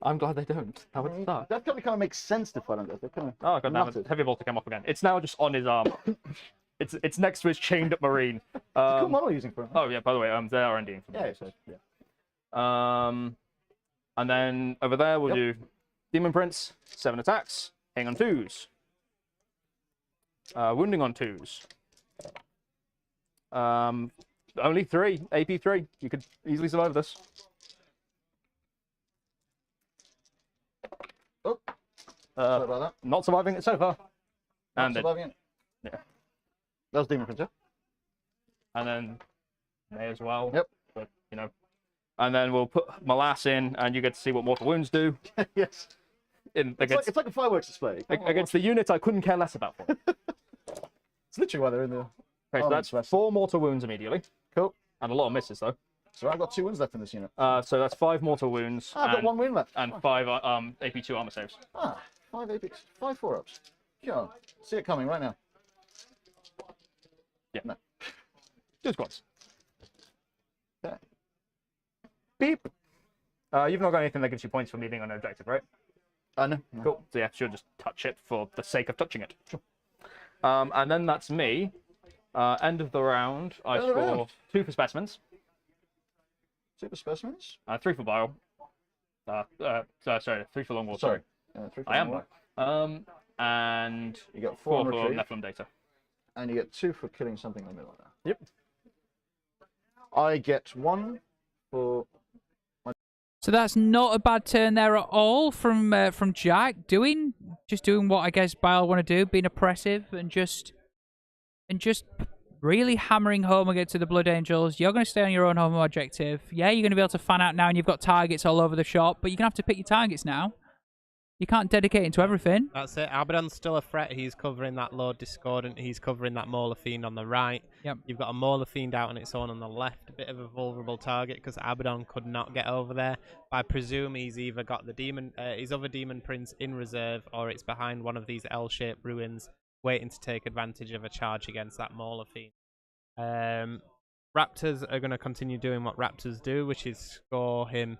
I'm glad they don't. That would suck. That kind of makes sense to fight them there. They're kind of Oh, god damn it. nutted. Heavy bolter came off again. It's now just on his arm. It's next to his chained up marine. Cool model using for him. Oh yeah, by the way, they are ending for me. Yeah, So, yeah. And then over there we'll do Demon Prince, 7 attacks, hitting on 2s. Wounding on 2s. Only 3, AP 3. You could easily survive this. Oh, sorry about that. Not surviving it so far. Not And then, surviving it. yeah. That was Demon Prince, yeah? and then May as well. Yep. But you know, and then we'll put my lass in, and you get to see what mortal wounds do. Yes. Against, It's like a fireworks display. against the units I couldn't care less about. For. It's literally why they're in the. Okay, so that's 4 mortal wounds immediately. Cool. And a lot of misses though. So I've got 2 wounds left in this unit. So that's 5 mortal wounds. I've got 1 wound left. And 5 AP2 armor saves. 5 apex, 5 4-ups. Sure. See it coming right now. Yeah. No. 2 squads. Okay. Beep. You've not got anything that gives you points for me being on an objective, right? No. Cool. So yeah, she'll just touch it for the sake of touching it. Sure. And then that's me. End of the round, I score 2 for specimens. 2 for specimens? 3 for bile. Sorry, 3 for long war. Sorry. 3 for I am. war. And you get 4 for for Nephilim data. And you get 2 for killing something in the middle of that. Yep. I get 1 for. So that's not a bad turn there at all from Jack. Just doing what I guess BILE want to do, being oppressive and just really hammering home against the Blood Angels. You're going to stay on your own home objective. Yeah, you're going to be able to fan out now, and you've got targets all over the shop, but you're going to have to pick your targets now. You can't dedicate into everything. That's it. Abaddon's still a threat. He's covering that Lord Discordant. He's covering that Mauler Fiend on the right. Yep. You've got a Mauler Fiend out on its own on the left. A bit of a vulnerable target because Abaddon could not get over there. But I presume he's either got the demon, his other Demon Prince in reserve, or it's behind one of these L-shaped ruins, waiting to take advantage of a charge against that Mauler Fiend. Raptors are going to continue doing what Raptors do, which is score him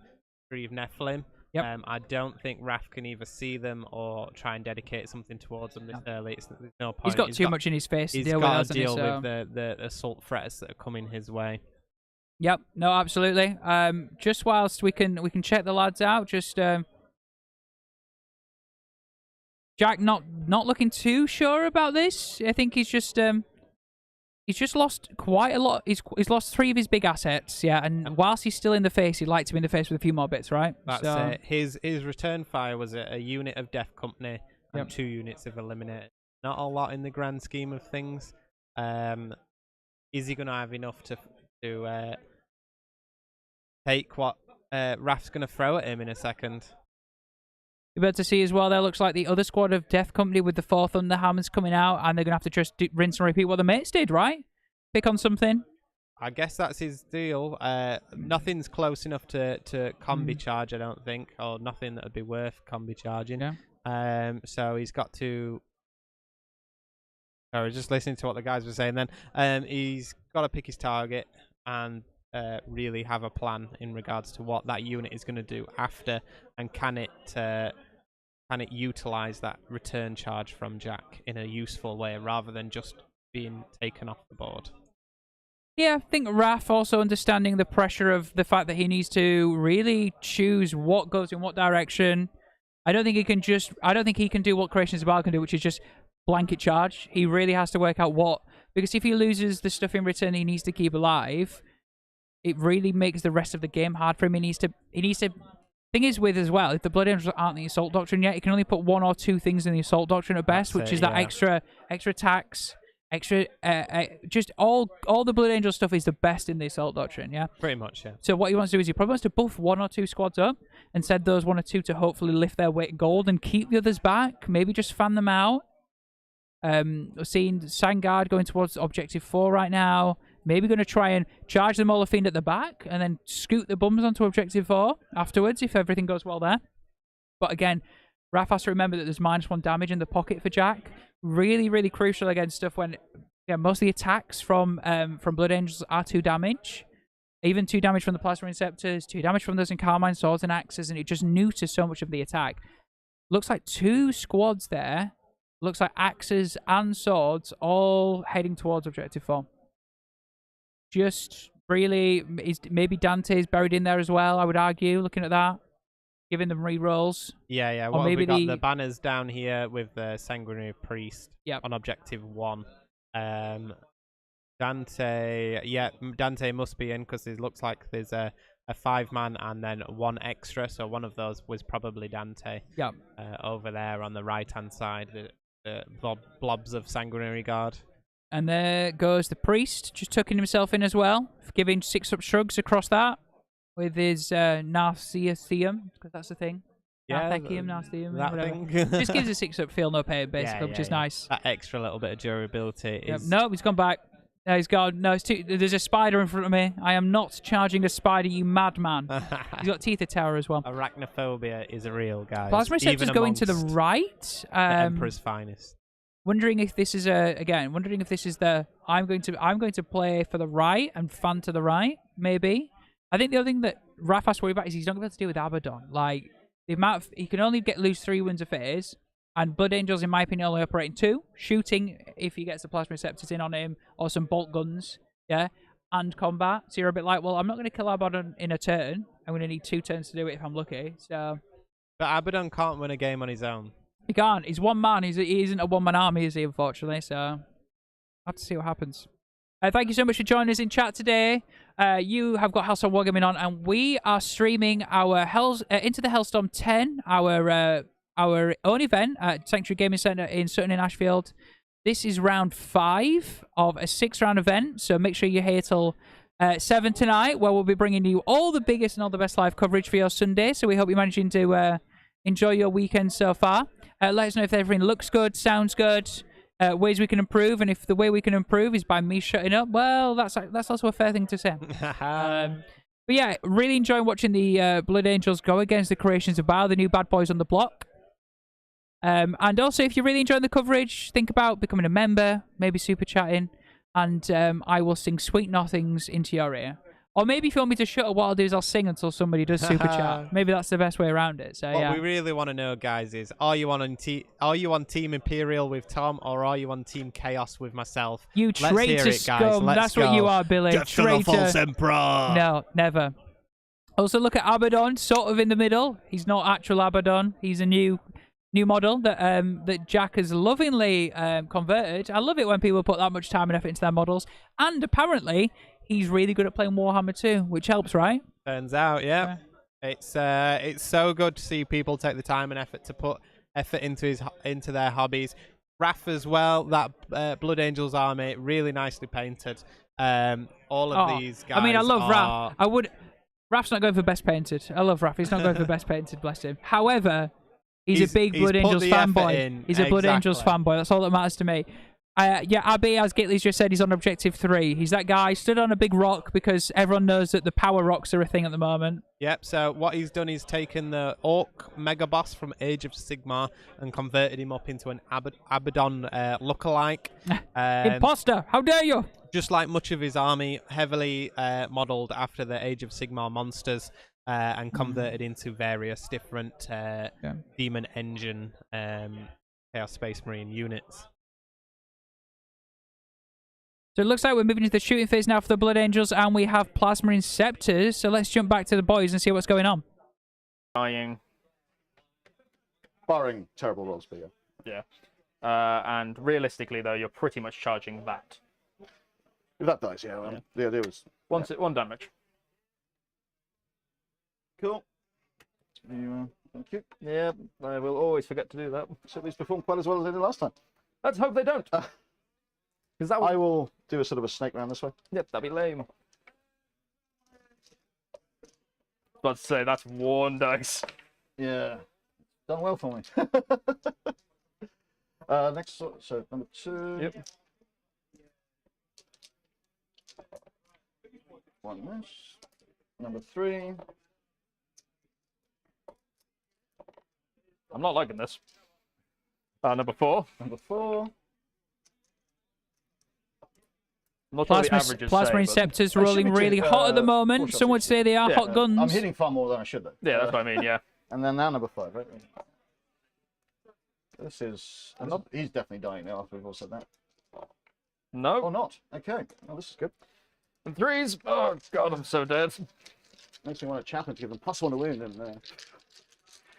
3 of Nephilim. Yep. I don't think Raph can either see them or try and dedicate something towards them this early. There's no point. He's got too much in his face to deal with. He's got to deal with the assault threats that are coming his way. Yep. No, absolutely. Just whilst we can check the lads out, just Jack not looking too sure about this. I think he's just lost quite a lot. He's lost 3 of his big assets, yeah. And whilst he's still in the face, he'd like to be in the face with a few more bits, right? That's it. His return fire was a unit of Death Company and 2 units of Eliminated. Not a lot in the grand scheme of things. Is he going to have enough to take what Raph's going to throw at him in a second? You're about to see as well, there looks like the other squad of Death Company with the 4 Thunderhammers coming out, and they're going to have to just rinse and repeat what the mates did, right? Pick on something. I guess that's his deal. Nothing's close enough to combi charge, I don't think, or nothing that would be worth combi charging. Yeah. So he's got to... Sorry, just listening to what the guys were saying then. He's got to pick his target and really have a plan in regards to what that unit is going to do after, and can it utilize that return charge from Jack in a useful way rather than just being taken off the board. Yeah, I think Raph also understanding the pressure of the fact that he needs to really choose what goes in what direction. I don't think he can do what Creations of BILE can do, which is just blanket charge. He really has to work out what, because if he loses the stuff in return he needs to keep alive, it really makes the rest of the game hard for him. He needs to thing is with as well, if the Blood Angels aren't the Assault Doctrine yet, he can only put 1 or 2 things in the Assault Doctrine at best, which is that extra attacks, just all the Blood Angel stuff is the best in the Assault Doctrine, yeah? Pretty much, yeah. So what he wants to do is he probably wants to buff 1 or 2 squads up and send those 1 or 2 to hopefully lift their weight in gold and keep the others back, maybe just fan them out. We're seeing Sangard going towards Objective 4 right now. Maybe going to try and charge the Mauler Fiend at the back and then scoot the bums onto Objective 4 afterwards if everything goes well there. But again, Raph has to remember that there's -1 damage in the pocket for Jack. Really, really crucial against stuff when most of the attacks from Blood Angels are 2 damage. Even 2 damage from the Plasma Inceptors, 2 damage from those in Carmine Swords and Axes, and it just neuters so much of the attack. Looks like 2 squads there. Looks like Axes and Swords all heading towards Objective 4. Just really, maybe Dante's buried in there as well, I would argue, looking at that. Giving them re-rolls. Yeah. What maybe have we got? The banners down here with the Sanguinary Priest on Objective 1. Dante must be in because it looks like there's a 5-man and then 1 extra, so one of those was probably Dante. Yeah. Over there on the right-hand side, the blobs of Sanguinary Guard. And there goes the Priest, just tucking himself in as well, giving 6-up shrugs across that. with his Narcisseum, because that's the thing. Yeah, Narthecium, Narciseum, that whatever. thing. Just gives a 6-up feel no pain, basically, which is nice. That extra little bit of durability Yep. is. No, he's gone back. No, he's gone. No, there's a spider in front of me. I am not charging a spider, you madman. He's got teeth of terror as well. Arachnophobia is real, guys. Plasma receptors going to the amongst right. the Emperor's finest. Wondering if this is wondering if this is the I'm going to play for the right and fan to the right, maybe. I think the other thing that Raph has to worry about is he's not going to be able to deal with Abaddon. Like the amount of, he can only lose 3 wounds a phase, and Blood Angels, in my opinion, only operating 2. Shooting if he gets the plasma receptors in on him, or some bolt guns, yeah, and combat. So you're a bit like, well, I'm not going to kill Abaddon in a turn. I'm going to need 2 turns to do it if I'm lucky. So, but Abaddon can't win a game on his own. He can't. He's one man. He isn't a one-man army, is he, unfortunately? So, I'll have to see what happens. Thank you so much for joining us in chat today. You have got Hellstormwargaming on, and we are streaming our Into the Hellstorm 10, our own event at Sanctuary Gaming Centre in Sutton in Ashfield. This is round 5 of a 6-round event, so make sure you're here till 7 tonight, where we'll be bringing you all the biggest and all the best live coverage for your Sunday. So we hope you're managing to enjoy your weekend so far. Let us know if everything looks good, sounds good, ways we can improve, and if the way we can improve is by me shutting up, well, that's also a fair thing to say. But yeah, really enjoying watching the Blood Angels go against the Creations of BILE, the new bad boys on the block. And also, if you're really enjoying the coverage, think about becoming a member, maybe super chatting, and I will sing sweet nothings into your ear. Or maybe if you want me to shut up, what I'll do is I'll sing until somebody does super chat. Maybe that's the best way around it. So what yeah. we really want to know, guys, is are you on Team Imperial with Tom, or are you on Team Chaos with myself? You Let's traitor hear it, guys. scum. Let's That's go. what you are, Billy. Death to Traitor. the false emperor. No, never. Also, look at Abaddon, sort of in the middle. He's not actual Abaddon. He's a new model that Jack has lovingly converted. I love it when people put that much time and effort into their models. And apparently, he's really good at playing Warhammer too, which helps, right? Turns out, yeah. It's so good to see people take the time and effort to put effort into their hobbies. Raph as well, that Blood Angels army, really nicely painted. All of these guys. I mean, I love Raph. Raph's not going for best painted. I love Raph. He's not going for best painted, bless him. However, he's a big Blood Angels fanboy. He's a Blood Angels fanboy. That's all that matters to me. Yeah, Abby, as Gitley's just said, he's on Objective 3. He's that guy stood on a big rock because everyone knows that the power rocks are a thing at the moment. Yep, so what he's done is taken the Orc Mega Boss from Age of Sigmar and converted him up into an Abaddon lookalike. Imposter! How dare you! Just like much of his army, heavily modelled after the Age of Sigmar monsters and converted into various different Demon Engine Chaos Space Marine units. So it looks like we're moving into the shooting phase now for the Blood Angels, and we have Plasma Inceptors. So let's jump back to the boys and see what's going on. Dying. Barring terrible rolls, but yeah. And realistically, though, you're pretty much charging that. If that dies, yeah. Well, the idea was... One damage. Cool. Thank you. Yeah, I will always forget to do that. So these performed quite as well as they did last time. Let's hope they don't. Because that I will do a sort of a snake round this way. Yep, that'd be lame. Let's say that's 1 dice. Yeah. Done well for me. Next, so number 2. Yep. 1 miss. Number 3. I'm not liking this. Number 4. Number 4. I'm not sure the averages Plasma Inceptors rolling really hot at the moment. Some would say they are hot guns. I'm hitting far more than I should, though. Yeah, that's what I mean, yeah. And then now number 5, right? This is... He's definitely dying now after we've all said that. No. Or not. Okay. Well, this is good. And 3s. Oh, God, I'm so dead. Makes me want to challenge to give them +1 to wound. And,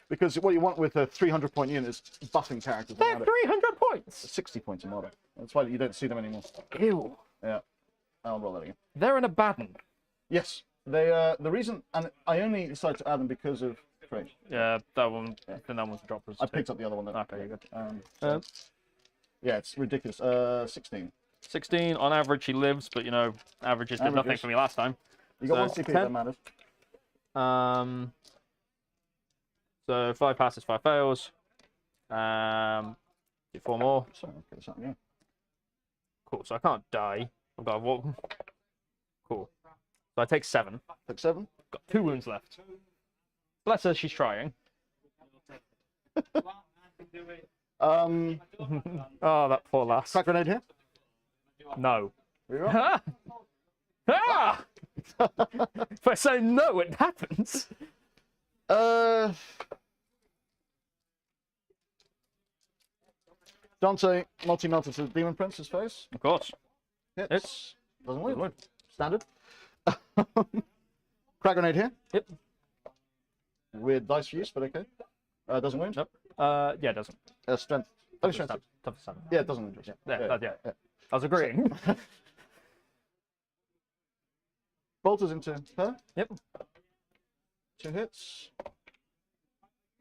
because what you want with a 300-point unit is buffing characters. They're 300 points! 60 points a model. That's why you don't see them anymore. Ew. Yeah. I'll roll that again. They're in Abaddon. Yes. They the reason, and I only decided to add them because of Craig. Yeah, that one. I think that one's droppers. I picked up the other one. Okay, you're good. Yeah, it's ridiculous. 16. 16 on average. He lives, but you know, averages did nothing for me last time. You got So, 1 CP 10. that matters. So 5 passes, 5 fails. Do 4 more. Sorry, okay, something, yeah. Cool. So I can't die. I've got a walk. Cool. So I take 7. Take 7. Got 2 wounds left. Bless her, she's trying. Oh, that poor lass. crack grenade here. No. Here you are. Ah! If I say no, it happens. Dante multi-melted to the Demon Prince's face. Of course. Hits. Doesn't win. Doesn't win. Standard. Crack grenade here. Yep. Weird dice use, but okay. Doesn't win. Nope. Yeah, it doesn't. Strength. Only strength. Tough to 7. Yeah, it doesn't win. Yeah. Yeah. I was agreeing. Bolters into her. Yep. 2 hits.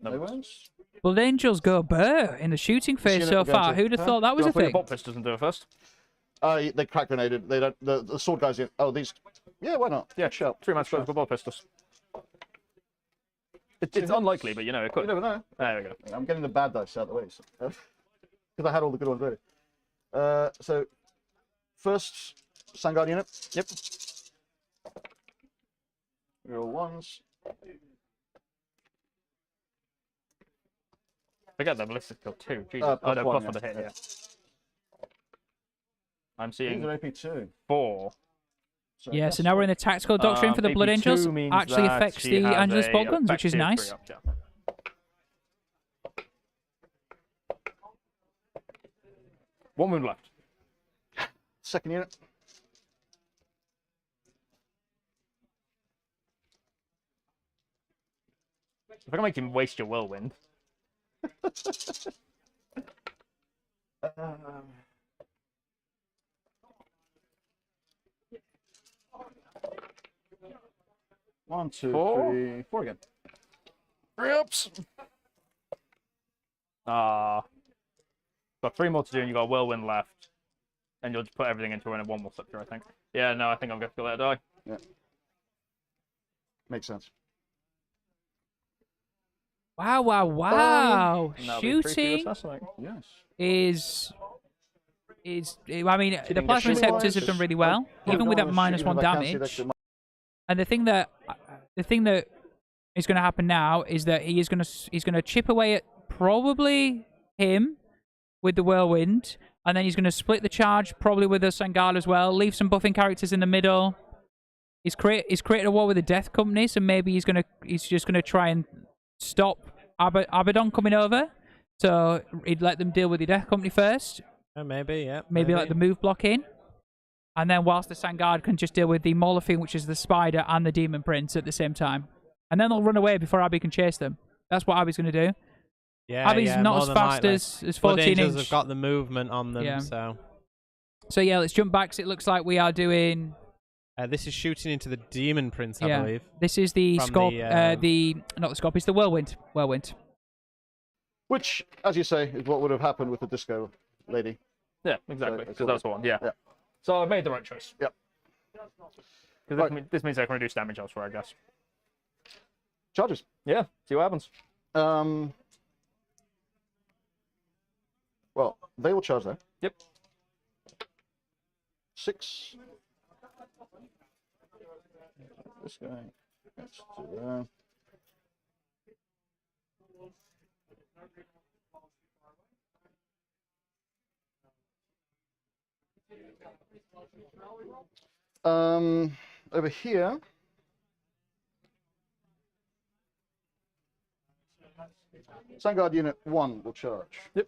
No Nope. wounds. Blood Angels go burr in the shooting phase unit so we're going far. to- Who'd have thought that was a Hopefully the thing? bot fist doesn't do it first. They crack grenaded. They don't. The sword guys in. Oh, these. Yeah, why not? Yeah, Shout. 3 man's for bot pistols. It's unlikely, but you know, it You could. never know. There we go. I'm getting the bad dice out of the way. Because I had all the good ones ready. So, first Sangard unit. Yep. Real ones. Forget that ballistic skill 2. Jesus. Plus no, one, plus 1 to hit, yeah. yeah. I'm These seeing are AP2. 4. Yeah, so now we're in the tactical doctrine for the Blood AP2 Angels. means Actually that affects she the has Angelus a bolt guns, which is effective nice. 3 up, yeah. One wound left. Second unit. If I can make him waste your whirlwind. One, two, 4. 3, 4 again. 3 ups. Got 3 more to do, and you got a whirlwind left, and you'll just put everything into it, and 1 more slip through, I think. Yeah, no, I think I'm going to let it die. Yeah. Makes sense. Wow, wow, wow. And that'll be 3 for Shooting your assassinate. Yes. is I mean, the Shooting Plasma wise, Receptors have done really well, I even don't with that wanna shoot -1 if I can see that damage. shit might- And the thing that is going to happen now is that he's going to chip away at probably him with the whirlwind, and then he's going to split the charge probably with the Sangard as well. Leave some buffing characters in the middle. He's created a war with the Death Company, so maybe he's just gonna try and stop Abaddon coming over. So he'd let them deal with the Death Company first. Maybe, yeah. Maybe let the move block in. And then whilst the Sangard can just deal with the Molothin, which is the Spider, and the Demon Prince at the same time. And then they'll run away before Abby can chase them. That's what Abby's going to do. Yeah, Abby's yeah, not more as than fast likely. as Blood 14 Angels inch. have got the movement on them, Yeah. so... So yeah, let's jump back. 'Cause it looks like we are doing... this is shooting into the Demon Prince, I yeah, believe. this is the From Scorp... the, not the Scorp, it's the Whirlwind. Whirlwind. Which, as you say, is what would have happened with the disco lady. Yeah, exactly. So, Because that's the one. Yeah. Yeah. So I made the right choice. Yep. Because this means I can reduce damage elsewhere, I guess. Charges. Yeah. See what happens. Well, they will charge there. Yep. 6. This guy. Let's do that. Over here. Sangard Unit 1 will charge. Yep.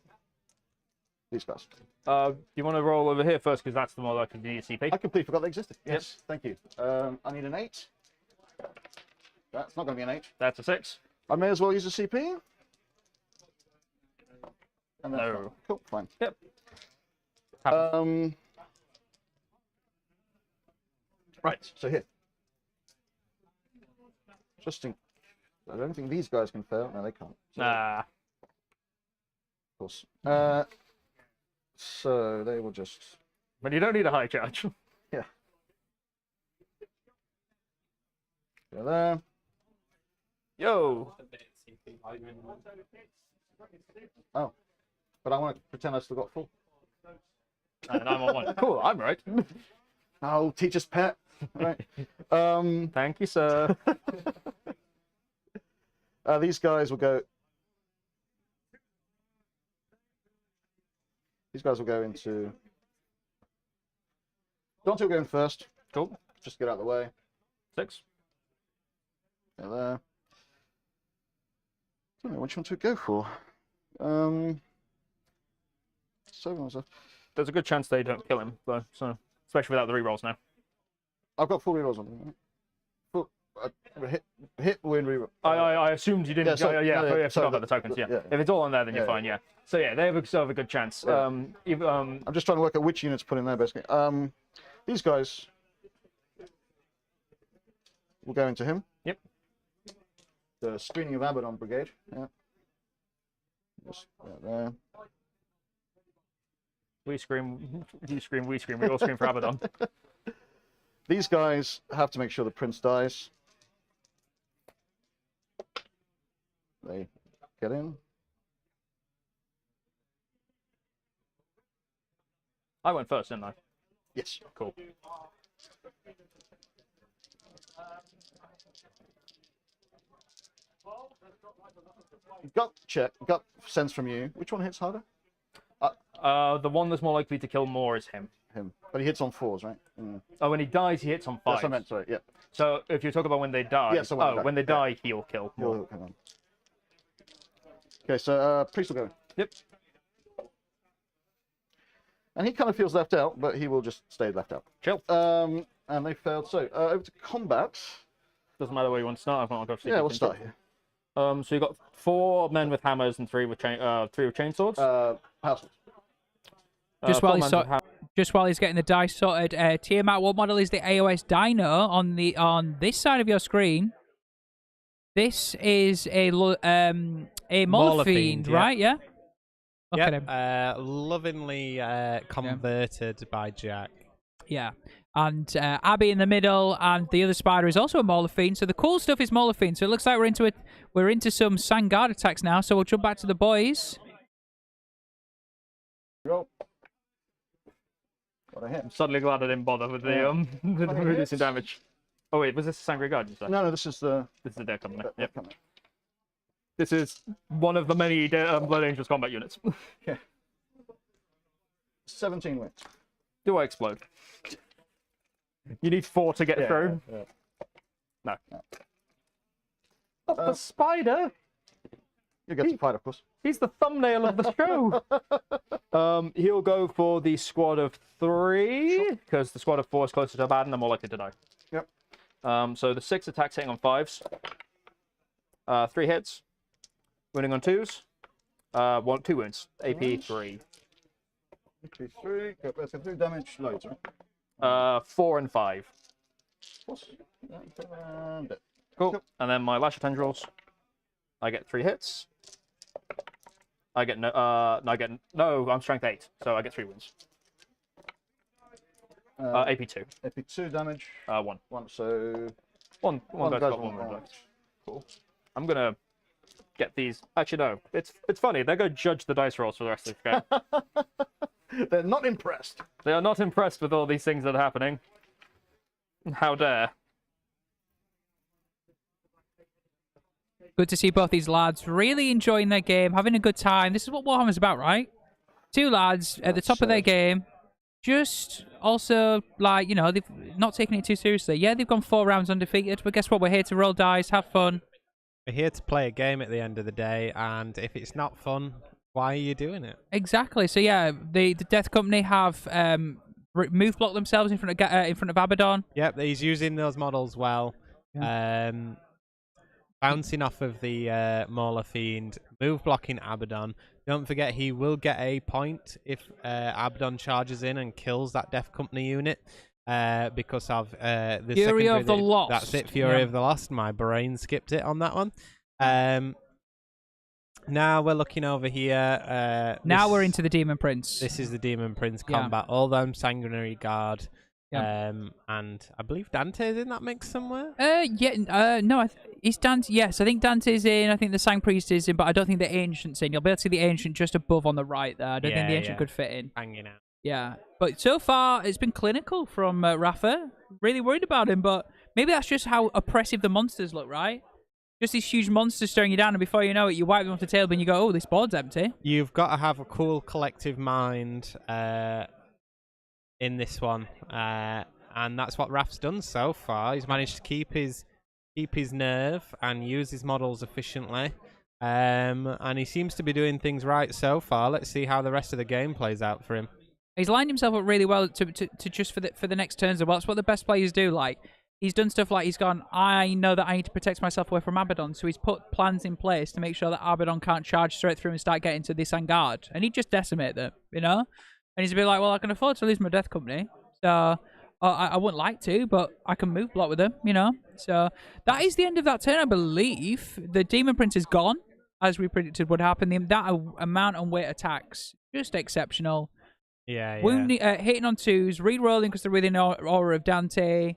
These guys. Do you want to roll over here first? Because that's the more likely to need a CP. I completely forgot they existed. Yes, thank you. I need an 8. That's not going to be an 8. That's a 6. I may as well use a CP. And that's No. fine. Cool, fine. Yep. Happens. Right, so here. Just in... I don't think these guys can fail. No, they can't. So, Nah. of course. So they will just... But you don't need a high charge. Yeah. Go there. Yo. Oh, but I want to pretend I still got 4. And I'm on 1. Cool, I'm right. Oh, teacher's pet. Right. Thank you, sir. These guys will go. These guys will go into. Dante will go in first. Cool. Just get out of the way. 6. There. Don't know which one to go for. 7 was. There's a good chance they don't kill him, though. So, especially without the rerolls now. I've got 4 rerolls on them. Hit, win, reroll. I assumed you didn't. Yeah, I forgot about the tokens. Yeah. If it's all on there, then you're fine. Yeah. So yeah, they still have a good chance. Yeah. I'm just trying to work out which units to put in there, basically. These guys will go into him. Yep. The screening of Abaddon Brigade. Yeah. Just there. We scream, you scream, we scream. We all scream for Abaddon. These guys have to make sure the prince dies. They get in. I went first, didn't I? Yes. Cool. Gut sense from you. Which one hits harder? The one that's more likely to kill more is him. Him. But he hits on 4s, right? Mm. Oh, when he dies, he hits on 5. That's what I meant, sorry, yeah. So if you talk about when they die, Yeah, so when they die, he'll kill more. He'll come on. Okay, so priest will go. Yep. And he kind of feels left out, but he will just stay left out. Chill. And they failed. So over to combat. Doesn't matter where you want to start. I've got Yeah, we'll start here. So you got 4 men with hammers and 3 with chainswords. Power swords. Just while he's getting the dice sorted, Tiamat, what model is the AOS Dino on this side of your screen? This is a Mauler Fiend, right? Yeah. Look at him. Lovingly converted by Jack. Yeah. And Abby in the middle, and the other spider is also a Mauler Fiend. So the cool stuff is Mauler Fiend. So it looks like we're into some Sangard attacks now. So we'll jump back to the boys. Go. Got a hit. I'm suddenly glad I didn't bother with the reducing damage. Oh wait, was this the Sangre Guard? No, this is the Dead Company. Yep. Company. This is one of the many Blood Angels combat units. Yeah. 17 wins. Do I explode? You need 4 to get through. Yeah. No. But the spider. You get to fight, of course. He's the thumbnail of the show. He'll go for the squad of 3 because the squad of 4 is closer to Abaddon and more likely to die. Yep. So the 6 attacks hitting on 5s. 3 hits. Wounding on 2s. 2 wounds. AP 3. AP 3. Let's go through damage loads, right? 4 and 5. And Cool. And then my Lasher Tendrils. I get 3 hits. I get I'm strength 8, so I get 3 wounds. AP 2. AP 2 damage. 1. So One guy's guy's got 1 wound left. Cool. I'm gonna get these. Actually, no. It's funny. They're gonna judge the dice rolls for the rest of the game. They're not impressed. They are not impressed with all these things that are happening. How dare. Good to see both these lads really enjoying their game, having a good time. This is what Warhammer's about, right? 2 lads at the top of their game, just also, like, you know, they've not taken it too seriously. Yeah, they've gone 4 rounds undefeated, but guess what? We're here to roll dice, have fun. We're here to play a game at the end of the day, and if it's not fun, why are you doing it? Exactly. So yeah, the Death Company have move blocked themselves in front of Abaddon. Yep, he's using those models well. Yeah. Bouncing off of the Mauler Fiend, move blocking Abaddon. Don't forget, he will get a point if Abaddon charges in and kills that Death Company unit because of the Fury of the Lost. That's it, Fury of the Lost. My brain skipped it on that one. Now we're looking over here. Now we're into the Demon Prince. This is the Demon Prince combat. All them Sanguinary Guard. Yeah. And I believe Dante's in that mix somewhere. No, is Dante? Yes, I think Dante's in. I think the Sang Priest is in, but I don't think the Ancient's in. You'll be able to see the Ancient just above on the right there. I don't think the Ancient could fit in. Hanging out. Yeah, but so far it's been clinical from Rafa. Really worried about him, but maybe that's just how oppressive the monsters look, right? Just these huge monsters staring you down, and before you know it, you wipe them off the table and you go, "Oh, this board's empty." You've got to have a cool collective mind in this one, and that's what Raf's done so far. He's managed to keep his nerve and use his models efficiently, and he seems to be doing things right so far. Let's see how the rest of the game plays out for him. He's lined himself up really well to just for the next turns as well. That's what the best players do. Like, he's done stuff like he's gone, I know that I need to protect myself away from Abaddon, so he's put plans in place to make sure that Abaddon can't charge straight through and start getting to this Angard. And he'd just decimate them, you know? And he's a bit like, well, I can afford to lose my Death Company, so I wouldn't like to, but I can move block with them, you know? So that is the end of that turn, I believe. The Demon Prince is gone, as we predicted would happen. That amount and weight attacks, just exceptional. Yeah. Wounding, hitting on 2s, re-rolling because they're within aura of Dante.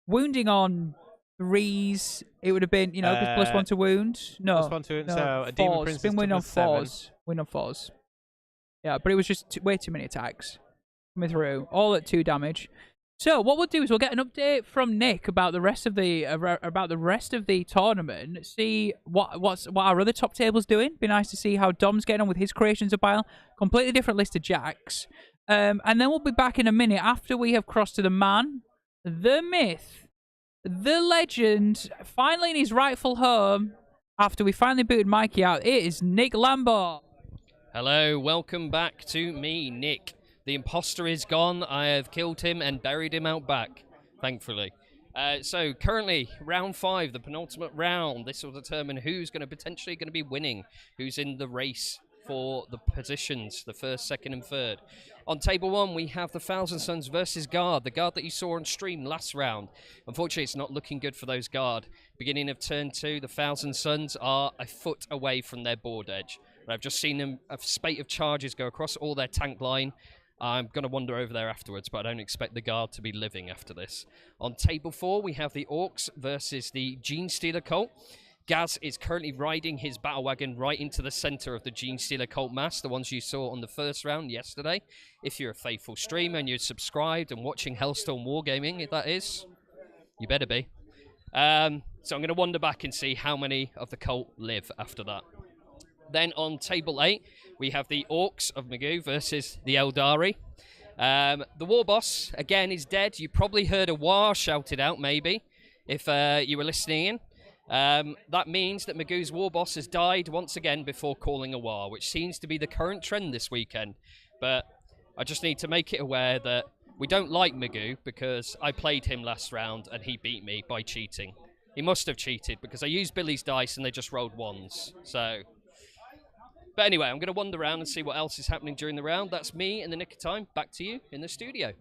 Wounding on 3s, it would have been, you know, +1 to wound. No, +1 to wound, no, so a Demon 4s. Prince It's been is win on +7. 4s. Win on 4s. Yeah, but it was just way too many attacks coming through, all at 2 damage. So what we'll do is we'll get an update from Nick about the rest of the tournament. See what our other top table's doing. Be nice to see how Dom's getting on with his creations of BILE. Completely different list of Jacks. And then we'll be back in a minute after we have crossed to the man, the myth, the legend, finally in his rightful home. After we finally booted Mikey out, it is Nick Lambert. Hello, welcome back to me, Nick. The imposter is gone. I have killed him and buried him out back, thankfully. So currently, round 5, the penultimate round. This will determine who's potentially going to be winning, who's in the race for the positions, the 1st, 2nd, and 3rd. On table 1, we have the Thousand Suns versus Guard, the Guard that you saw on stream last round. Unfortunately, it's not looking good for those Guard. Beginning of turn 2, the Thousand Suns are a foot away from their board edge. I've just seen them, a spate of charges go across all their tank line. I'm going to wander over there afterwards, but I don't expect the Guard to be living after this. On table 4, we have the Orcs versus the Gene Stealer Cult. Gaz is currently riding his battle wagon right into the center of the Gene Stealer Cult mass, the ones you saw on the 1st round yesterday. If you're a faithful streamer and you're subscribed and watching Hellstormwargaming, if that is, you better be. So I'm going to wander back and see how many of the cult live after that. Then on table 8, we have the Orcs of Magoo versus the Eldari. The War Boss, again, is dead. You probably heard a war shouted out, maybe, if you were listening in. That means that Magoo's War Boss has died once again before calling a war, which seems to be the current trend this weekend. But I just need to make it aware that we don't like Magoo because I played him last round and he beat me by cheating. He must have cheated because I used Billy's dice and they just rolled 1s. So... But anyway, I'm going to wander around and see what else is happening during the round. That's me in the nick of time. Back to you in the studio.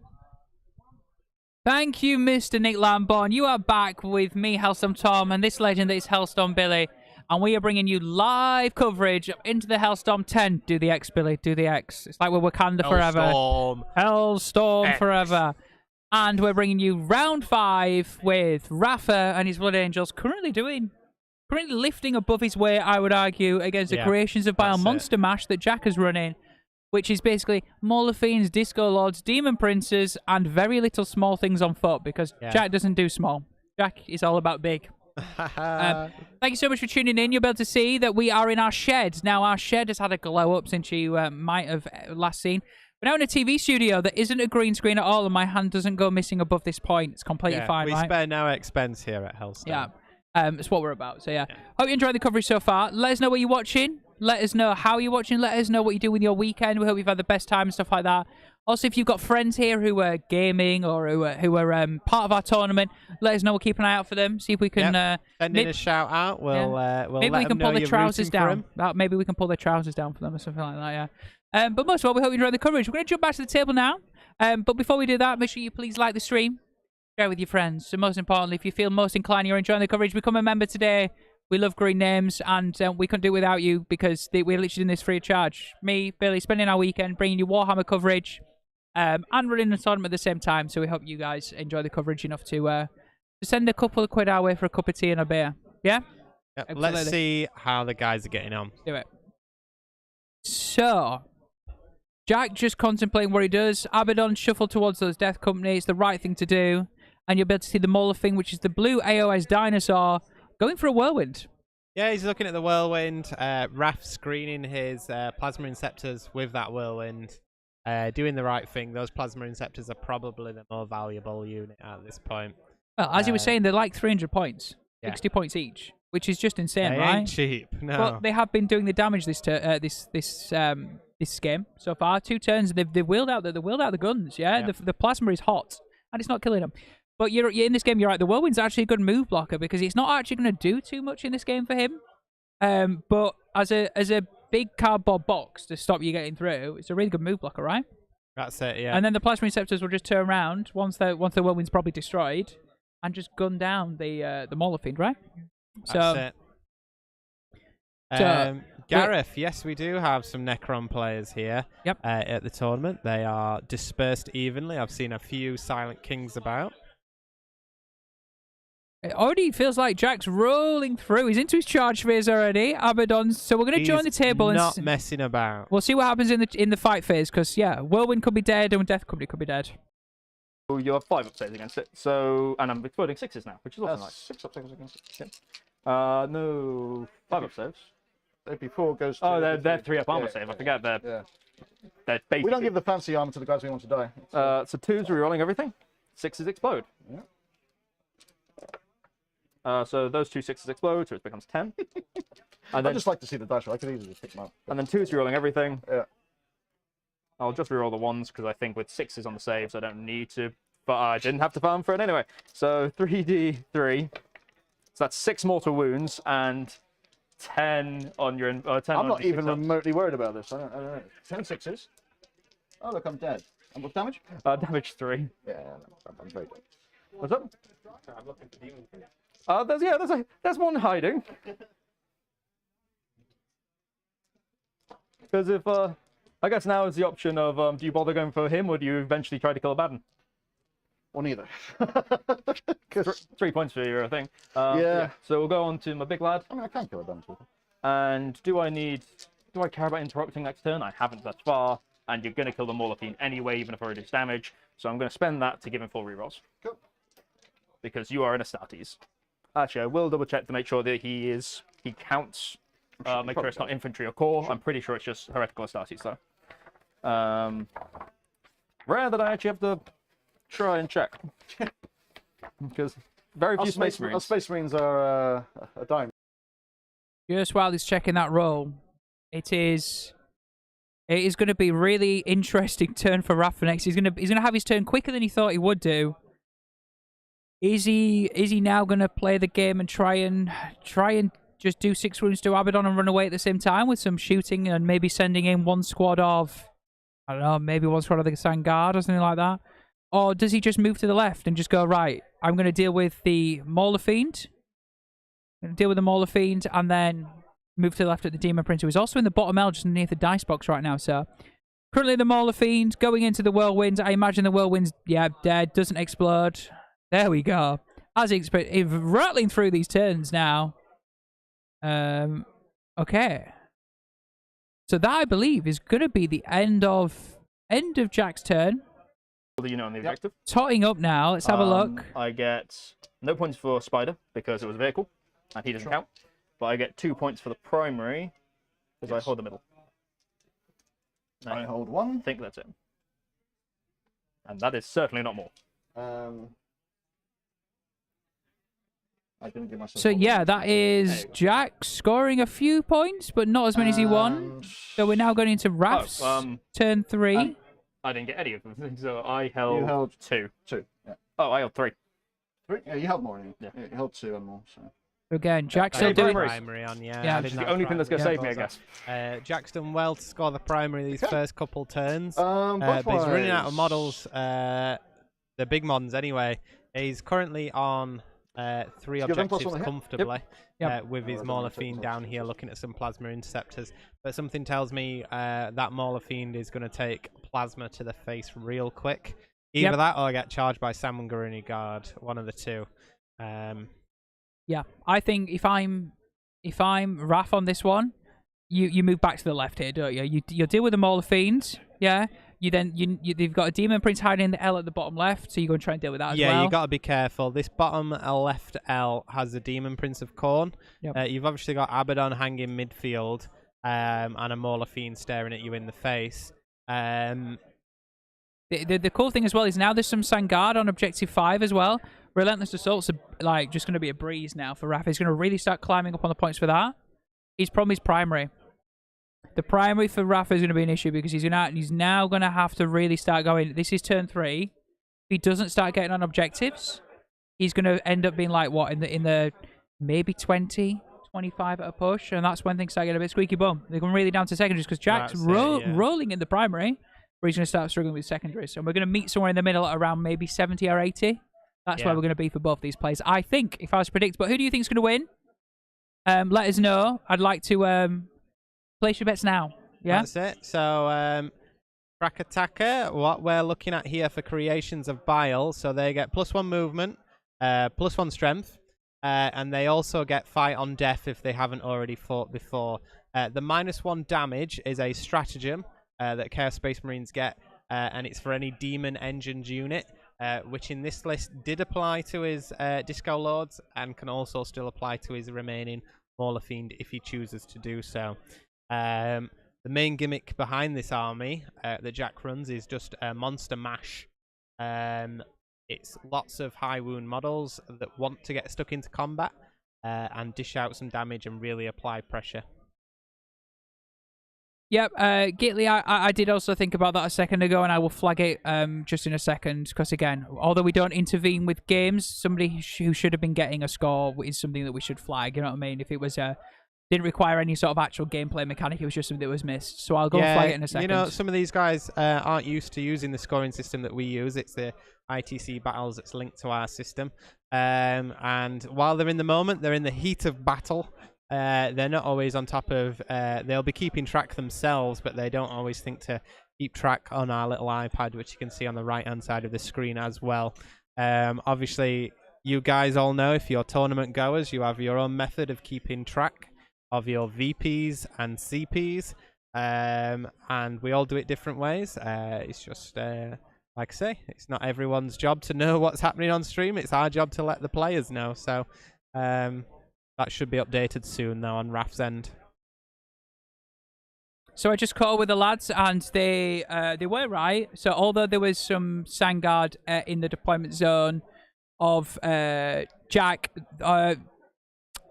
Thank you, Mr. Nick Lambert. You are back with me, Hellstorm Tom, and this legend that is Hellstorm Billy. And we are bringing you live coverage into the Hellstorm 10. Do the X, Billy. Do the X. It's like we're Wakanda forever. Hellstorm forever. And we're bringing you round 5 with Rafa and his Blood Angels currently lifting above his weight, I would argue, against the creations of BILE Monster Mash that Jack is running, which is basically Mauler Fiends, Disco Lords, Demon Princes, and very little small things on foot, because Jack doesn't do small. Jack is all about big. Thank you so much for tuning in. You'll be able to see that we are in our shed. Now, our shed has had a glow up since you might have last seen. We're now in a TV studio that isn't a green screen at all, and my hand doesn't go missing above this point. It's completely fine, we right? spare no expense here at Hellstorm. Yeah. It's what we're about. So, hope you enjoyed the coverage so far. Let us know what you're watching. Let us know how you're watching. Let us know what you do with your weekend. We hope you've had the best time and stuff like that. Also, if you've got friends here who are gaming or who are part of our tournament, let us know. We'll keep an eye out for them. See if we can send in a shout out. We'll maybe we can pull their trousers down. For maybe we can pull their trousers down for them or something like that. Yeah. But most of all, we hope you enjoyed the coverage. We're going to jump back to the table now. But before we do that, make sure you please like the stream. Share with your friends. And most importantly, if you feel most inclined, you're enjoying the coverage, become a member today. We love green names, and we couldn't do it without you because we're literally doing this free of charge. Me, Billy, spending our weekend bringing you Warhammer coverage. and running a tournament at the same time. So we hope you guys enjoy the coverage enough to send a couple of quid our way for a cup of tea and a beer. Yeah? Yep. Let's see how the guys are getting on. Do it. So, Jack just contemplating what he does. Abaddon shuffle towards those Death Company. It's the right thing to do. And you'll be able to see the Mauler thing, which is the blue AOS dinosaur, going for a whirlwind. Yeah, he's looking at the whirlwind. Raph screening his plasma inceptors with that whirlwind. Doing the right thing. Those plasma inceptors are probably the more valuable unit at this point. Well, as you were saying, they're like 300 points. Yeah. 60 points each, which is just insane, They right? ain't cheap, no. But they have been doing the damage this game so far. 2 turns, they've wheeled out the guns. Yeah, Yep. the plasma is hot and it's not killing them. But you're in this game. You're right. The whirlwind's actually a good move blocker because it's not actually going to do too much in this game for him. But as a big cardboard box to stop you getting through, it's a really good move blocker, right? That's it, yeah. And then the plasma receptors will just turn around once the whirlwind's probably destroyed, and just gun down the Mauler Fiend, right? That's it. Gareth, yes, we do have some Necron players here. Yep. At the tournament. They are dispersed evenly. I've seen a few Silent Kings about. It already feels like Jack's rolling through. He's into his charge phase already. Abaddon. So we're going to join the table not and messing about. we'll see what happens in the fight phase. Because Whirlwind could be dead and Death Company could be dead. So you have 5 upsaves against it. So, and I'm exploding 6s now, which is also nice. 6 upsaves against it. Yep. No, 5 upsaves. AP4 goes to... Oh, they're 3 up armor Yeah. save. I forget they're Yeah. basically. We don't give the fancy armor to the guys who want to die. So 2s rerolling everything. 6s explode. Yeah. So those 2 6s explode, so it becomes 10. And I'd then just like to see the dice roll. I could easily pick them up. and then 2s rerolling everything. Yeah. I'll just reroll the 1s because I think with 6s on the saves I don't need to, but I didn't have to farm for it anyway. So 3d3. So that's 6 mortal wounds and 10 on your 10. I'm on not your even 6 ups. remotely worried about this. I don't know. 10 6s. Oh, look, I'm dead. And what damage? Damage 3. Yeah, I'm very dead. What's up? There's one hiding. Because if I guess now is the option of do you bother going for him or do you eventually try to kill Abaddon? Or neither. 3 points for your thing. Yeah. So we'll go on to my big lad. I mean, I can kill a damage with it. And do I care about interrupting next turn? I haven't thus far. And you're going to kill the Mauler Fiend anyway, even if I reduce damage. So I'm going to spend that to give him 4 rerolls. Cool. Because you are in Astartes. Actually, I will double check to make sure that he counts. Make sure it's not infantry or corps. I'm pretty sure it's just heretical Astartes, though. Rare that I actually have to try and check. Because very few Space Marines. Our Space Marines are a dime. Just while he's checking that roll, it is going to be really interesting turn for Raph next. He's gonna have his turn quicker than he thought he would do. Is he now gonna play the game and try and just do 6 wounds to Abaddon and run away at the same time with some shooting and maybe sending in one squad of, I don't know, maybe one squad of the Sangard or something like that? Or does he just move to the left and just go, right, I'm going to deal with the Mauler Fiend, and then move to the left at the Demon Prince, who is also in the bottom L just underneath the dice box right now, so... Currently the Mauler Fiend going into the Whirlwind. I imagine the Whirlwind's, dead, doesn't explode. There we go. As expected, rattling through these turns now. Okay. So that, I believe, is going to be the end of Jack's turn. The unit on the objective. Totting up now. Let's have a look. I get no points for Spider because it was a vehicle, and he doesn't count. But I get 2 points for the primary because I hold the middle. I hold 1. I think that's it. And that is certainly not more. I didn't give myself. So yeah, that is Jack scoring a few points, but not as many as he won. So we're now going into Raph's turn 3. I didn't get any of them, so I held, You held 2. 2. Yeah. Oh, I held 3. 3? Yeah, you held more. Yeah. You held 2 and more. So. Again, Jack's I still had doing... primary on, Yeah, I it's didn't The have only thing that's going to primary. save me, I guess. Jack's done well to score the primary these first couple turns. But But he's running out of models, the big mons anyway. He's currently on 3 Give them objectives +1 hit. comfortably. Yep. With his Oh, Mauler that's right. Fiend down here looking at some Plasma Interceptors. But something tells me that Mauler Fiend is going to take Plasma to the face real quick. Either that or I get charged by Samungaruni Guard, one of the two. Yeah, I think if I'm Raph on this one, you move back to the left here, don't you? You deal with the Mauler Fiends, yeah. You've got a Demon Prince hiding in the L at the bottom left, so you're going to try and deal with that as well. Yeah, you got to be careful. This bottom left L has the Demon Prince of Khorne. Yep. You've obviously got Abaddon hanging midfield, and a Mauler Fiend staring at you in the face. The cool thing as well is now there's some Sangard on objective 5 as well. Relentless Assault's like just going to be a breeze now for Raph. He's going to really start climbing up on the points for that. His problem is primary. The primary for Raph is going to be an issue because he's now going to have to really start going. This is turn 3. If he doesn't start getting on objectives, he's going to end up being like what in the maybe 20, 25 at a push, and that's when things start getting a bit squeaky bum. They're going really down to secondaries because Jack's rolling in the primary, where he's going to start struggling with secondaries. And we're going to meet somewhere in the middle at around maybe 70 or 80. That's where we're going to be for both these players, I think, if I was to predict. But who do you think is going to win? Let us know. I'd like to place your bets now. Yeah, that's it. So, Crack Attacker, what we're looking at here for creations of Bile, so they get +1 movement, +1 strength, and they also get Fight on Death if they haven't already fought before. The -1 damage is a stratagem that Chaos Space Marines get, and it's for any Demon Engined unit. Which in this list did apply to his Disco Lords and can also still apply to his remaining Mauler Fiend if he chooses to do so. The main gimmick behind this army that Jack runs is just a Monster Mash. It's lots of high wound models that want to get stuck into combat and dish out some damage and really apply pressure. Yep, Gately, I did also think about that a second ago, and I will flag it just in a second, because again, although we don't intervene with games, somebody who should have been getting a score is something that we should flag, you know what I mean? If it was didn't require any sort of actual gameplay mechanic, it was just something that was missed. So I'll go and flag it in a second. You know, some of these guys aren't used to using the scoring system that we use. It's the ITC battles that's linked to our system. And while they're in the moment, they're in the heat of battle. They're not always on top of... they'll be keeping track themselves, but they don't always think to keep track on our little iPad, which you can see on the right-hand side of the screen as well. Obviously, you guys all know, if you're tournament goers, you have your own method of keeping track of your VPs and CPs, and we all do it different ways. It's just... like I say, it's not everyone's job to know what's happening on stream. It's our job to let the players know. So that should be updated soon, though, on Raf's end. So I just caught up with the lads, and they were right. So although there was some Sangard in the deployment zone of Jack,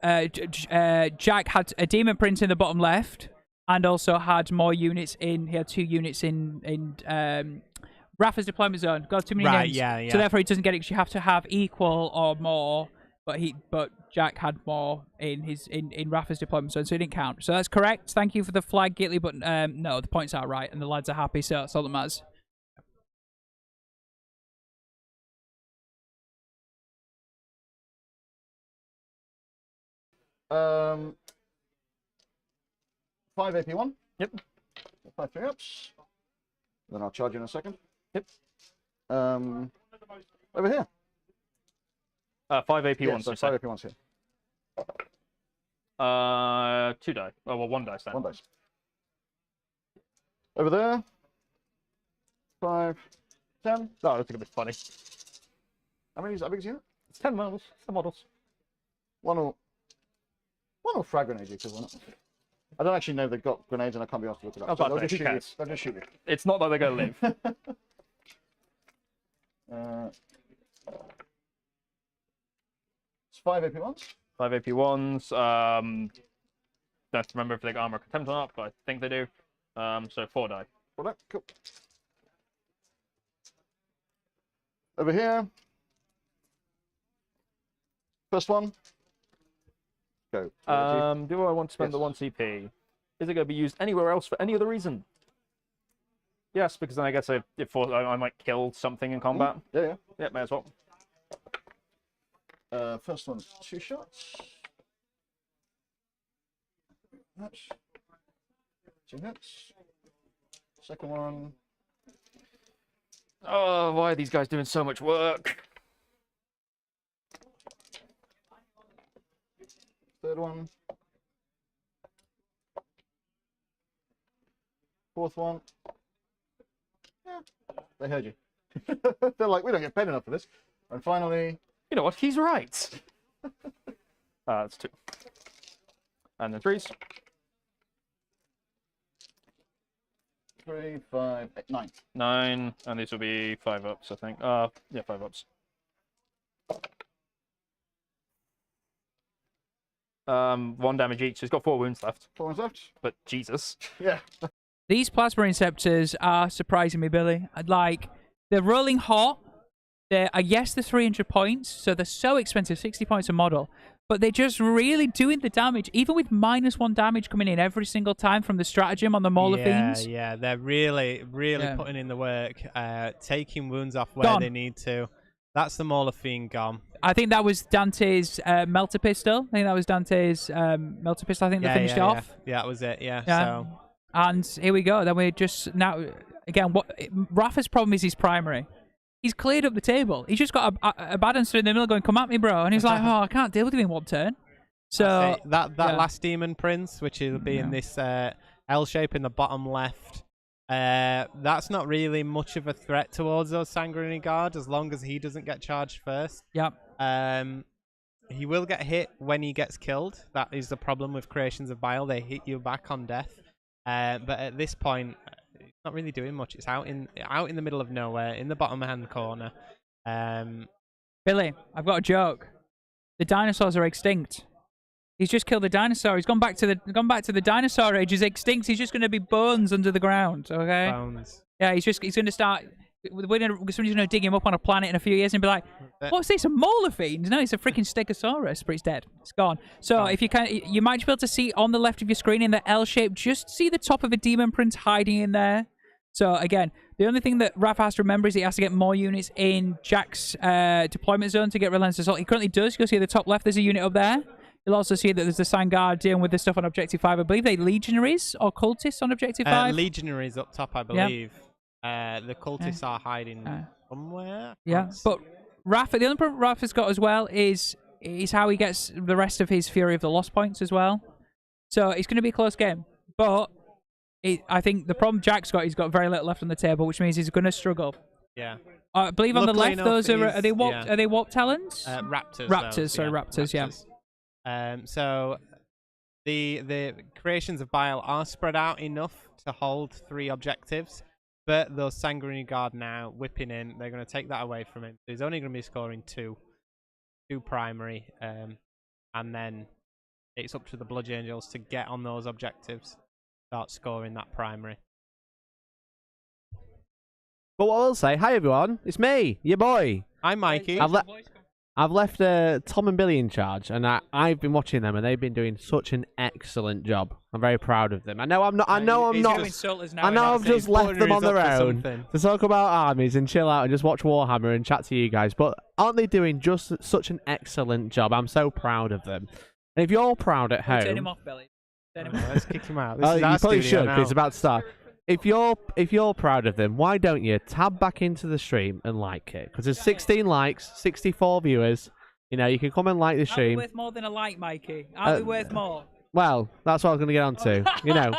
Jack had a Demon Prince in the bottom left, and also had more units in. He had 2 units in. Rafa's deployment zone got too many names, yeah. So therefore he doesn't get it because you have to have equal or more. But Jack had more in Rafa's deployment zone, so it didn't count. So that's correct. Thank you for the flag, Gitley. But no, the points are right, and the lads are happy. So that's all that matters. Um, 5 AP1. Yep. 5 3-ups. Then I'll charge you in a second. Yep. Over here. 5 AP1s. Yeah, so 5 AP1s here. 2 die. Oh, well, 1 dice then. 1 dice. Over there. 5, 10. Oh, that's gonna be funny. How big is unit? It's 10 models. 10 models. One will frag grenade you, because why not? I don't actually know they've got grenades, and I can't be asked to look it up. So they'll just shoot you. They'll just shoot you. It's not that they're gonna live. It's 5 AP1s. 5 AP1s. Don't remember if they got armor contempt or not, but I think they do. So 4 die. Well, cool. Over here. First one. Go. Do I want to spend the 1 CP? Is it going to be used anywhere else for any other reason? Yes, because then I guess I might kill something in combat. Yeah. Yeah, may as well. First one's 2 shots. That's 2 hits. Second one. Oh, why are these guys doing so much work? Third one. Fourth one. Yeah, they heard you. They're like, we don't get paid enough for this. And finally, You know what? He's right. That's 2. And then 3s. 3, 5, 8, 9. 9, and these will be 5 ups, I think. Yeah, 5 ups. 1 damage each. He's got 4 wounds left. 4 ones left. But Jesus. Yeah. These plasma inceptors are surprising me, Billy. Like, they're rolling hot. They're, yes, they're 300 points, so they're so expensive, 60 points a model. But they're just really doing the damage, even with -1 damage coming in every single time from the stratagem on the Mauler Fiends. Yeah, they're really putting in the work, taking wounds off where Gone. they need to. That's the Mauler Fiend gone. I think that was Dante's Melter Pistol. I think that was Dante's Melter Pistol. I think they finished it off. Yeah, that was it, yeah. Yeah. So. And here we go. Then we're just now again. What Rafa's problem is his primary. He's cleared up the table. He's just got a Badanster in the middle going, "Come at me, bro," and he's like, "Oh, I can't deal with him in 1 turn." So that last Demon Prince, which will be in this L shape in the bottom left, that's not really much of a threat towards those Sanguinary Guard as long as he doesn't get charged first. Yep. He will get hit when he gets killed. That is the problem with Creations of Bile. They hit you back on death. But at this point, it's not really doing much. It's out in the middle of nowhere, in the bottom hand corner. Billy, I've got a joke. The dinosaurs are extinct. He's just killed the dinosaur. He's gone back to the dinosaur age. He's extinct. He's just going to be bones under the ground. Okay. Bones. Yeah. He's going to start. Somebody's going to dig him up on a planet in a few years and be like, "What's this? A Mauler Fiend? No, it's a freaking Stegosaurus, but it's dead. It's gone." So if you can, you might be able to see on the left of your screen in the L shape, just see the top of a Demon Prince hiding in there. So again, the only thing that Rafa has to remember is he has to get more units in Jack's deployment zone to get Relentless Assault. He currently does. You'll see at the top left, there's a unit up there. You'll also see that there's the Sangard dealing with this stuff on Objective 5. I believe they're Legionaries or Cultists on Objective 5. Legionaries up top, I believe. The Cultists are hiding somewhere. Yeah, but Rafa, the only problem Rafa's got as well is how he gets the rest of his Fury of the Lost points as well. So it's going to be a close game. But I think the problem Jack's got, he's got very little left on the table, which means he's going to struggle. Yeah. I believe on the left, those are they warp talons? Raptors. Raptors, sorry, Raptors. Yeah. So the Creations of Bile are spread out enough to hold 3 objectives, but those Sanguinary Guard now whipping in, they're going to take that away from him. So he's only going to be scoring 2 primary, and then it's up to the Blood Angels to get on those objectives, start scoring that primary. But what I will say, hi everyone, it's me, your boy. Hi, Mikey. I've left Tom and Billy in charge, and I've been watching them, and they've been doing such an excellent job. I'm very proud of them. I know I've just left them on their own to talk about armies and chill out and just watch Warhammer and chat to you guys. But aren't they doing just such an excellent job? I'm so proud of them. And if you're proud at home, turn him off, Billy. Let's kick him out. You probably should, because it's about to start. If you're proud of them, why don't you tab back into the stream and like it? Because there's 16 likes, 64 viewers. You know, you can come and like the stream. Aren't we worth more than a like, Mikey? Aren't we worth more? Well, that's what I was going to get on to. You know,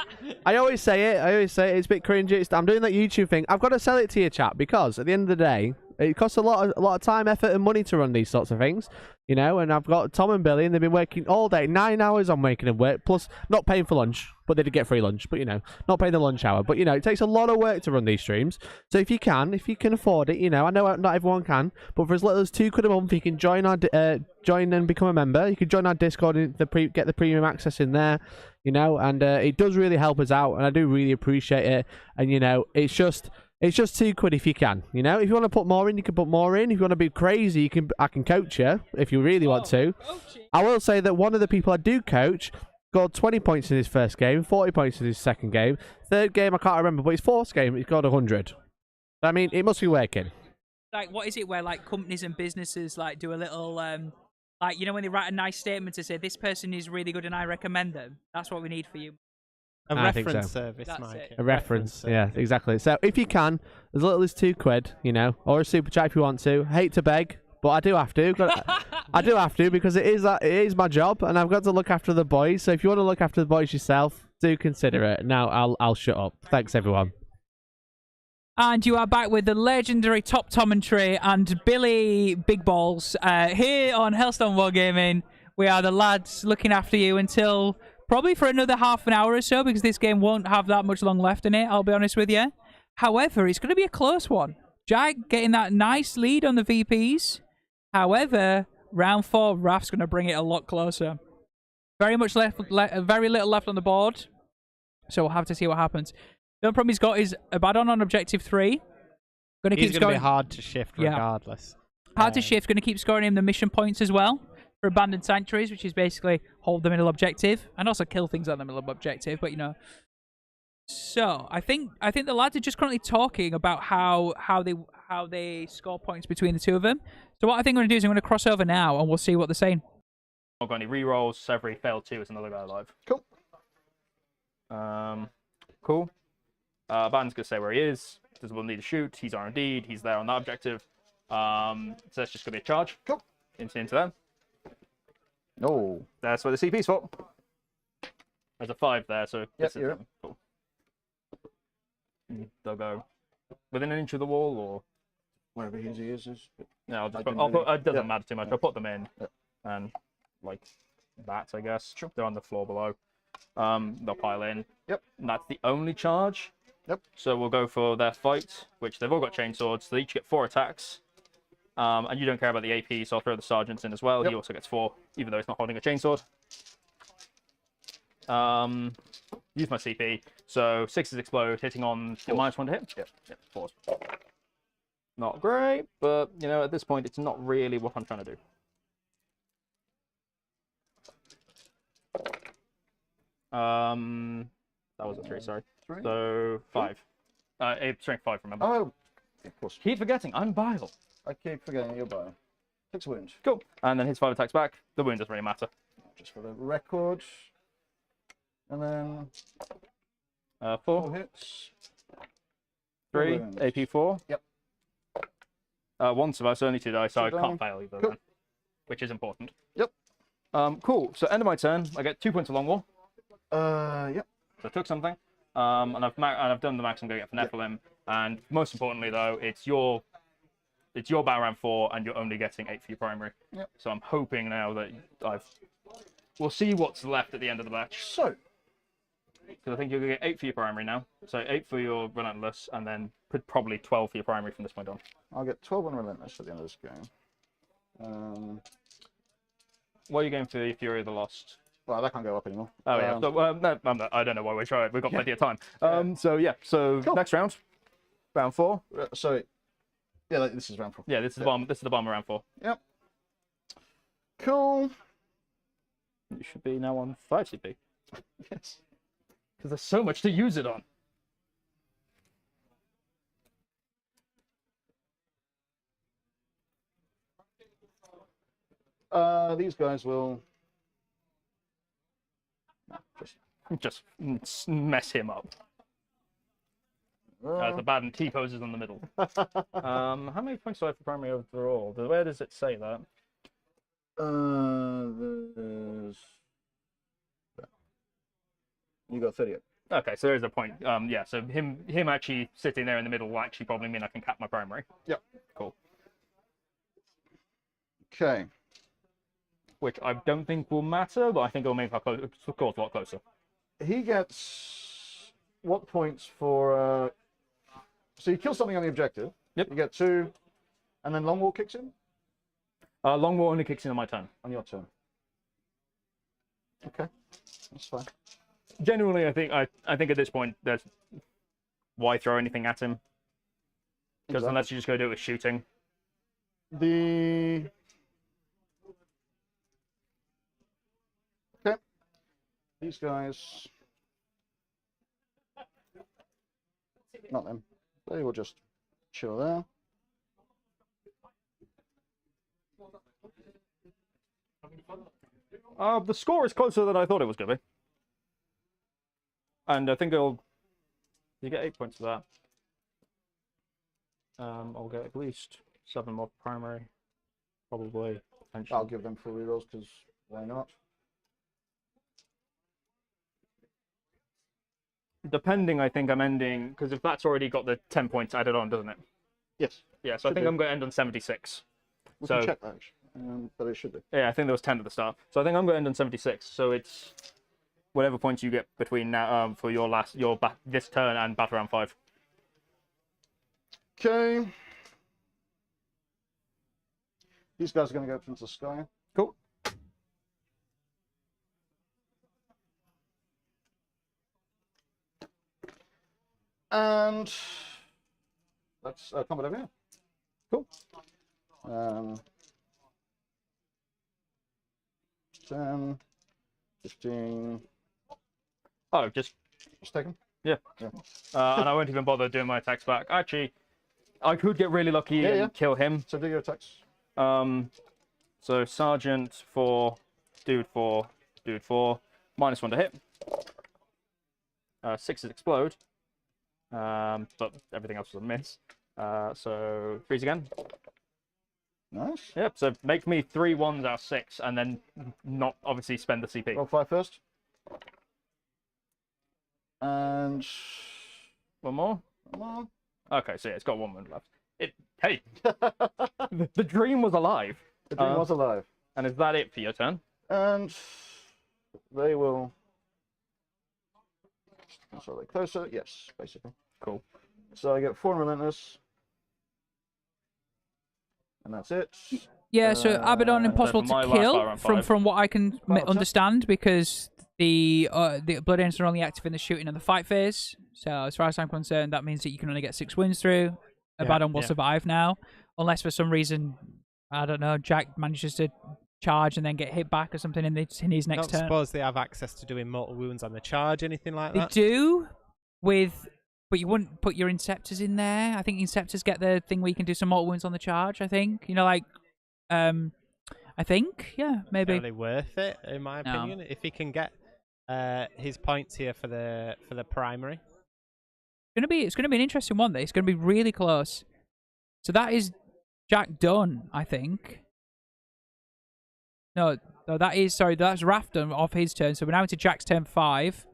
I always say it. It's a bit cringy. I'm doing that YouTube thing. I've got to sell it to you, chat, because at the end of the day, it costs a lot of time, effort, and money to run these sorts of things. You know, and I've got Tom and Billy, and they've been working all day, 9 hours on making them work, plus not paying for lunch, but they did get free lunch, but you know, not paying the lunch hour. But you know, it takes a lot of work to run these streams. So if you can afford it, you know, I know not everyone can, but for as little as £2 a month, you can join and become a member. You can join our Discord and get the premium access in there. You know, and it does really help us out, and I do really appreciate it. And you know, it's just £2 if you can. You know, if you want to put more in, you can put more in. If you want to be crazy, I can coach you if you really want to. I will say that one of the people I do coach scored 20 points in his first game, 40 points in his second game. Third game, I can't remember, but his fourth game, he scored 100. I mean, it must be working. Like, what is it where like companies and businesses like do a little Like, you know, when they write a nice statement to say, this person is really good and I recommend them. That's what we need for you. A I think reference so. service, That's Mike. it. A reference, yeah, exactly. So if you can, as little as £2, you know, or a super chat if you want to. Hate to beg, but I do have to. I do have to because it is my job, and I've got to look after the boys. So if you want to look after the boys yourself, do consider it. Now I'll shut up. Thanks everyone. And you are back with the legendary Top Commentary and Billy Big Balls here on Hellstorm Wargaming. We are the lads looking after you until probably for another half an hour or so, because this game won't have that much long left in it, I'll be honest with you. However, it's going to be a close one. Jack getting that nice lead on the VPs. However, round 4, Raf's going to bring it a lot closer. Very little left on the board, so we'll have to see what happens. The only problem he's got is Abaddon on objective 3. He's going to be hard to shift regardless. Hard to shift, going to keep scoring him the mission points as well for Abandoned Sanctuaries, which is basically hold the middle objective and also kill things on the middle objective, but you know. So I think the lads are just currently talking about how they score points between the two of them. So what I think I'm going to do is I'm going to cross over now and we'll see what they're saying. Not got any rerolls, so every failed 2 is another guy alive. Cool. Cool. Abandon's going to say where he is. Doesn't need to shoot. He's R&D'd. He's there on that objective. So that's just going to be a charge. Cool. Into them. No. That's where the CP's for. There's a 5 there, so Yep, this is cool. They'll go within an inch of the wall, or Wherever he is. no, I'll just didn't put, really- it doesn't yeah. matter too much. Yeah. I'll put them in, Yeah. and like that, I guess. Sure. They're on the floor below. They'll pile in. Yep. And that's the only charge. Yep. So we'll go for their fight, which they've all got chainswords. So they each get 4 attacks. And you don't care about the AP, so I'll throw the sergeants in as well. Yep. He also gets 4, even though he's not holding a chainsword. Use my CP. So 6s explode, hitting on -1 to hit. Yep. 4s. Not great, but you know, at this point, it's not really what I'm trying to do. That was a 3, sorry. 3? So 5. Strength 5, remember. Oh, of course. Keep forgetting, I'm BILE. I keep forgetting your bio. 6 wounds. Cool. And then his 5 attacks back. The wound doesn't really matter. Just for the record. And then 4 4, hits. 3, wounds. AP 4. Yep. 1 survives, so only 2 dice, so I Two can't down. fail either Cool. then, which is important. Yep. Cool. So end of my turn, I get 2 points of long war. Yep. So I took something. And I've done the max I'm going to get for Nephilim. And most importantly, though, it's your battle round 4, and you're only getting 8 for your primary. Yep. So I'm hoping now that we'll see what's left at the end of the match. So, Because I think you're going to get 8 for your primary now. So 8 for your Relentless, and then probably 12 for your primary from this point on. I'll get 12 on Relentless at the end of this game. What are you going for your Fury of the Lost? Well, that can't go up anymore. Oh, yeah. So, no, I don't know why we're trying. We've got plenty of time. So Cool. next round. Round 4. So, yeah, this is round 4. Yeah, this is the bomb round 4. Yep. Cool. You should be now on 5 CP. Yes. Because there's so much to use it on. These guys will Just mess him up. The bad and T poses in the middle. How many points do I have for primary overall? Where does it say that? there's... You got 38. Okay, so there's a point. Yeah, so him actually sitting there in the middle will actually probably mean I can cap my primary. Yep. Cool. Okay. Which I don't think will matter, but I think it'll make our scores a lot closer. He gets what points for... So you kill something on the objective. Yep. You get 2, and then long wall kicks in Long war only kicks in on my turn. on your turn. Okay, that's fine. Generally, I think at this point, there's why throw anything at him? Because Exactly. unless you just go do it with shooting. Okay. These guys... Not them. They will just chill there. The score is closer than I thought it was going to be. And I think you get 8 points for that. I'll get at least 7 more primary. Probably. I'll give them 4 rerolls because why not? Depending, I think I'm ending, because if that's already got the 10 points added on, doesn't it? Yes. Yeah, so I think I'm going to end on 76. We can check that, but it should be. Yeah, I think there was 10 at the start. So I think I'm going to end on 76. So it's whatever points you get between now for this turn and battle round 5. Okay. These guys are going to go up into the sky. Cool. And that's combat over here. Cool. 10, 15. Oh, just take them? Yeah. And I won't even bother doing my attacks back. Actually, I could get really lucky and kill him. So do your attacks. So Sergeant 4, Dude 4, Dude 4, -1 to hit. 6s explode. But everything else was a miss. So 3s again. Nice. Yep, so make me 3 1s out of 6 and then not obviously spend the CP. Roll 5 first. And one more. Okay, so yeah, it's got 1 wound left. Hey, the dream was alive. The dream was alive. And is that it for your turn? And they will. So they closer. Yes, basically. Cool. So I get 4 relentless, and that's it. Yeah, so Abaddon impossible to kill from what I can understand, because the Blood Angels are only active in the shooting and the fight phase. So as far as I'm concerned, that means that you can only get 6 wounds through. Abaddon will survive now, unless for some reason, I don't know, Jack manages to charge and then get hit back or something in his next turn. I don't suppose they have access to doing mortal wounds on the charge, anything like that? They do, but you wouldn't put your Inceptors in there. I think Inceptors get the thing where you can do some mortal wounds on the charge, I think. You know, like, I think, yeah, maybe. Really worth it, in my opinion. If he can get his points here for the primary. It's gonna be an interesting one. It's gonna be really close. So that is Jack done, I think. No, that's Raph done off his turn. So we're now into Jack's turn 5.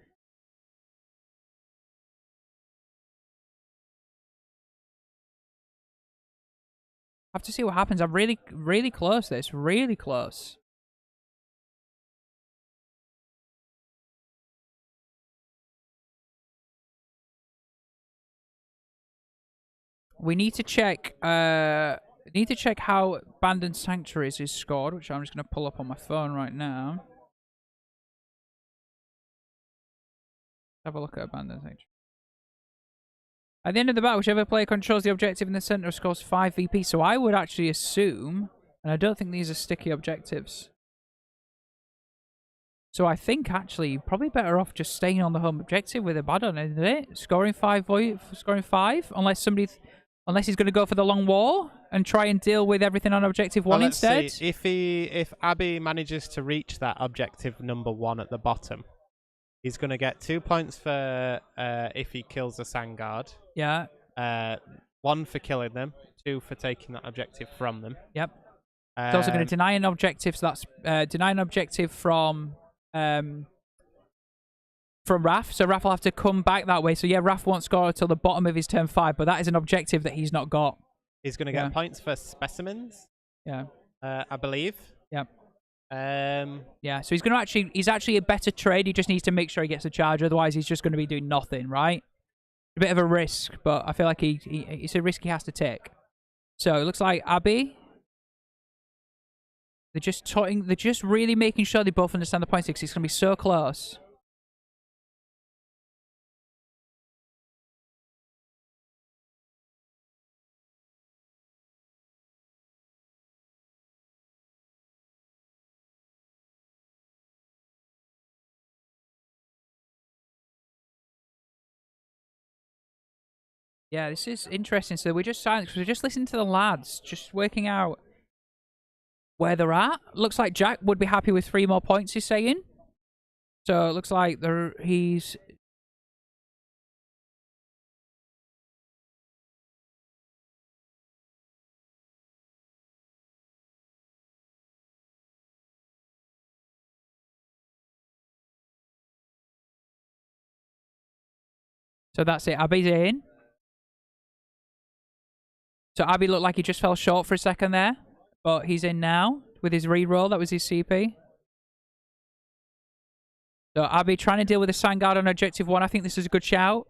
I have to see what happens. I'm really, really close. Really close. We need to check. How Abandoned Sanctuaries is scored, which I'm just going to pull up on my phone right now. Have a look at Abandoned Sanctuary. At the end of the battle, whichever player controls the objective in the center scores 5 VP. So I would actually assume, and I don't think these are sticky objectives. So I think actually you're probably better off just staying on the home objective with Abaddon, isn't it? Scoring 5, unless he's going to go for the long war and try and deal with everything on objective 1 instead. See. If Abby manages to reach that objective number 1 at the bottom, he's going to get 2 points for if he kills a Sandguard. Yeah. 1 for killing them, 2 for taking that objective from them. Yep. He's also going to deny an objective, so that's deny an objective from Raph. So Raph will have to come back that way. So yeah, Raph won't score until the bottom of his turn 5, but that is an objective that he's not got. He's going to get points for specimens. Yeah. I believe. Yep. Yeah. So he's actually a better trade. He just needs to make sure he gets a charge. Otherwise, he's just going to be doing nothing, right? A bit of a risk, but I feel like it's a risk he has to take. So it looks like Abby. They're just really making sure they both understand the points, because it's going to be so close. Yeah, this is interesting. So we're just silent because we're just listening to the lads, just working out where they're at. Looks like Jack would be happy with 3 more points, he's saying. So it looks like he's... So that's it. Abby's in. So Abby looked like he just fell short for a second there. But he's in now with his reroll. That was his CP. So Abby trying to deal with the Sandguard on objective 1. I think this is a good shout.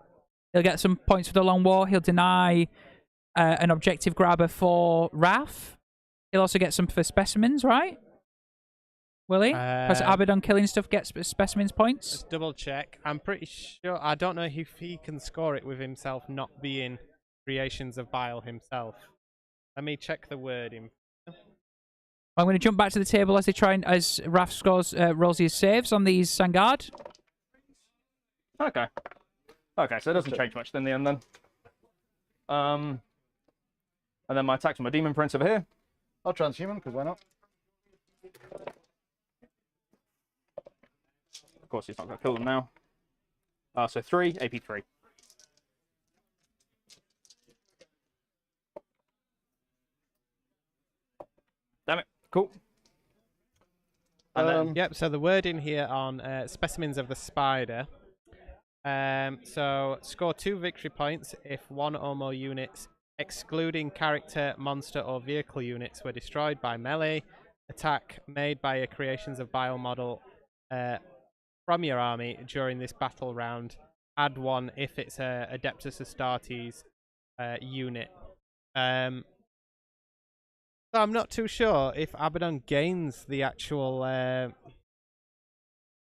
He'll get some points for the long war. He'll deny an objective grabber for Raf. He'll also get some for specimens, right? Will he? Because Abaddon killing stuff gets specimens points. Let's double check. I'm pretty sure. I don't know if he can score it with himself not being creations of bile himself. Let me check the wording. I'm going to jump back to the table as they try and as Raf scores rolls his saves on these Sandguard. Okay. Okay, so it doesn't change much in the end then. And then my attacks on my Demon Prince over here. I'll transhuman, because why not? Of course, he's not going to kill them now. So 3, AP 3. Damn it. Cool. And then, Yep, so the wording here on specimens of the spider. So score 2 victory points if 1 or more units, excluding character, monster, or vehicle units, were destroyed by melee attack made by a creations of bile model from your army during this battle round. Add 1 if it's a Adeptus Astartes unit. So I'm not too sure if Abaddon gains the actual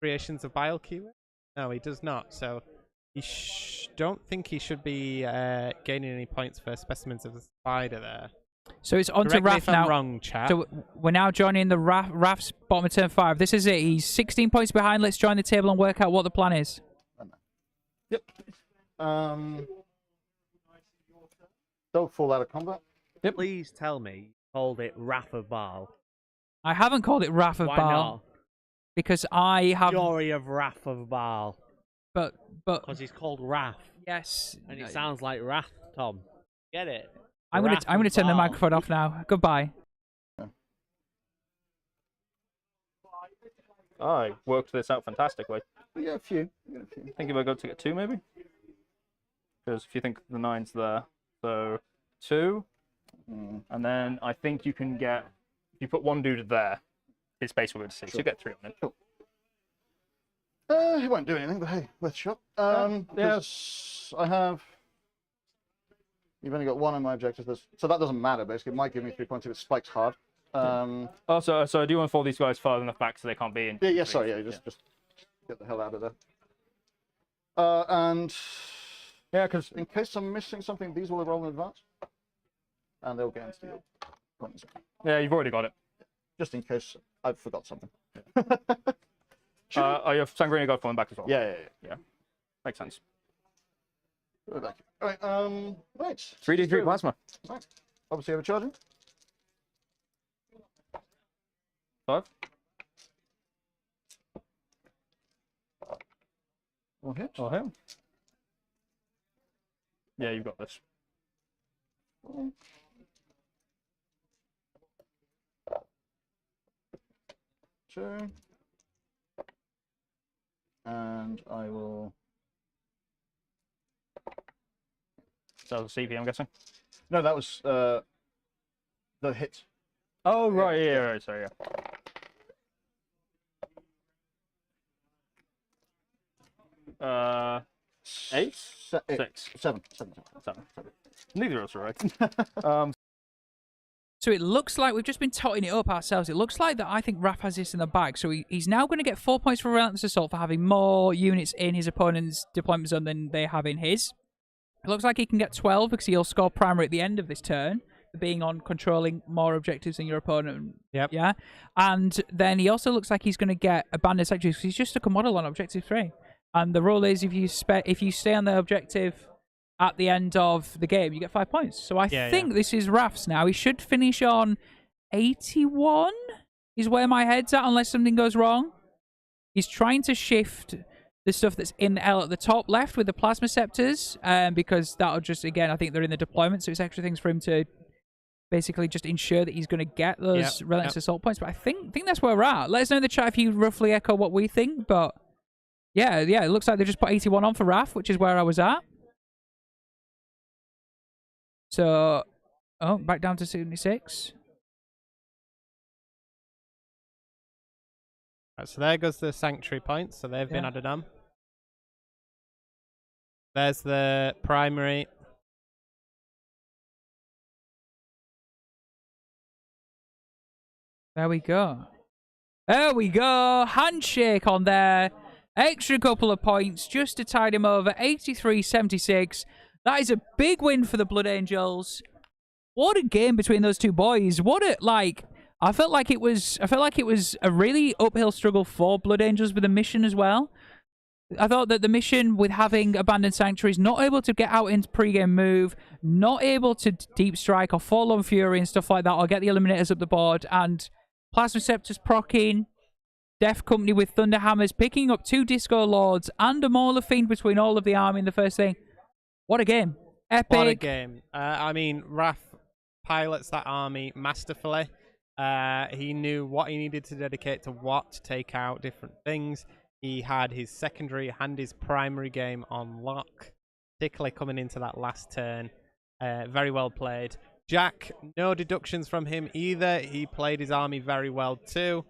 creations of bile keyword. No, he does not. So he don't think he should be gaining any points for specimens of the spider there. So it's on to Correct me Raf if I'm now. wrong, chat. So we're now joining the Raf's bottom of turn 5. This is it. He's 16 points behind. Let's join the table and work out what the plan is. Yep. Don't fall out of combat. Yep. Please tell me you called it Wrath of Baal. I haven't called it Wrath of Why Baal. not? Because I have... Fury of Wrath of Baal. But... Because he's called Wrath. Yes. And it sounds like Wrath, Tom. Get it? I'm gonna turn the Baal. microphone off now. Goodbye. I worked this out fantastically. Yeah, a few. I think if I go to get 2, maybe? Because if you think the 9's there, so 2, and then I think you can get, if you put 1 dude there, his base will go to 6. So you get 3 on it. Cool. He won't do anything, but hey, worth a shot. Yes. I have... You've only got 1 on my objectives, so that doesn't matter, basically. It might give me 3 points if it spikes hard. So I do want to fall these guys far enough back so they can't be in. Yeah, sorry, just get the hell out of there. And yeah, because in case I'm missing something, these will roll in advance, and they'll get into your points. yeah, you've already got it. Just in case I forgot something. Oh, your Sangria got falling back as well. Yeah. Makes sense. Right back. All right. Right. 3d3 plasma. Right. Obviously overcharging. 5. One hit. Oh, hell. Yeah, you've got this. 2. And I will. So that was CP, I'm guessing. No, that was the hit. Oh right, yeah, right, sorry, yeah. Eight? 6. 7. 7. Neither of us are right. So it looks like we've just been totting it up ourselves. It looks like that I think Raph has this in the bag. So he's now going to get 4 points for Relentless Assault for having more units in his opponent's deployment zone than they have in his. It looks like he can get 12 because he'll score primary at the end of this turn, being on controlling more objectives than your opponent. Yep. Yeah. And then he also looks like he's going to get abandoned sectors because he's just took a model on objective 3. And the rule is if you stay on the objective at the end of the game, you get 5 points. So I think this is Raf's now. He should finish on 81 is where my head's at, unless something goes wrong. He's trying to shift the stuff that's in L at the top left with the plasma scepters, because that'll just, again, I think they're in the deployment, so it's extra things for him to basically just ensure that he's going to get those relentless assault points. But I think that's where we're at. Let us know in the chat if you roughly echo what we think, but yeah, it looks like they just put 81 on for Raf, which is where I was at. So, back down to 76. Right, so there goes the sanctuary points, so they've been added on. There's the primary. There we go. There we go. Handshake on there. Extra couple of points just to tide him over. 83-76. That is a big win for the Blood Angels. What a game between those two boys. What a, like, I felt like it was a really uphill struggle for Blood Angels with the mission as well. I thought that the mission with having Abandoned Sanctuaries, not able to get out into pre-game move, not able to deep strike or fall on Fury and stuff like that, or get the Eliminators up the board, and Plasma Scepters proccing, Death Company with Thunder Hammers, picking up 2 Disco Lords, and a Mauler Fiend between all of the army in the first thing. What a game. Epic. What a game. I mean, Raf pilots that army masterfully. He knew what he needed to dedicate to what, to take out different things. He had his secondary and his primary game on lock, particularly coming into that last turn. Very well played. Jack, no deductions from him either. He played his army very well too.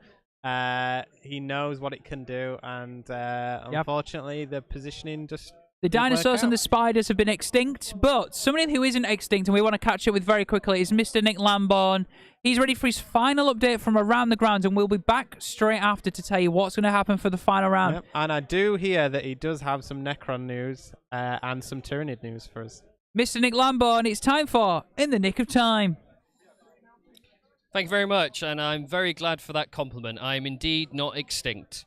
He knows what it can do, and unfortunately, the positioning just... The dinosaurs and the spiders have been extinct, but somebody who isn't extinct and we want to catch up with very quickly is Mr. Nick Lamborn. He's ready for his final update from around the grounds, and we'll be back straight after to tell you what's going to happen for the final round. Yep. And I do hear that he does have some Necron news and some Tyranid news for us. Mr. Nick Lamborn, it's time for In the Nick of Time. Thank you very much, and I'm very glad for that compliment. I am indeed not extinct.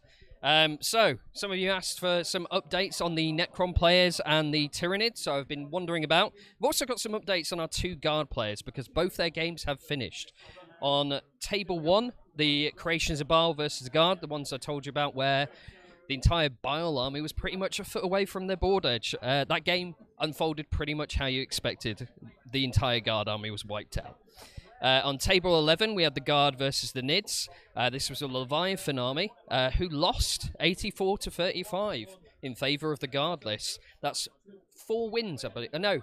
So, some of you asked for some updates on the Necron players and the Tyranids, so I've been wondering about. We've also got some updates on our 2 Guard players, because both their games have finished. On Table 1, the Creations of BILE versus Guard, the ones I told you about where the entire BILE army was pretty much a foot away from their board edge. That game unfolded pretty much how you expected. The entire Guard army was wiped out. On Table 11, we had the Guard versus the Nids. This was a Leviathan army who lost 84-35 in favour of the Guard list. That's 4 wins, I believe. No.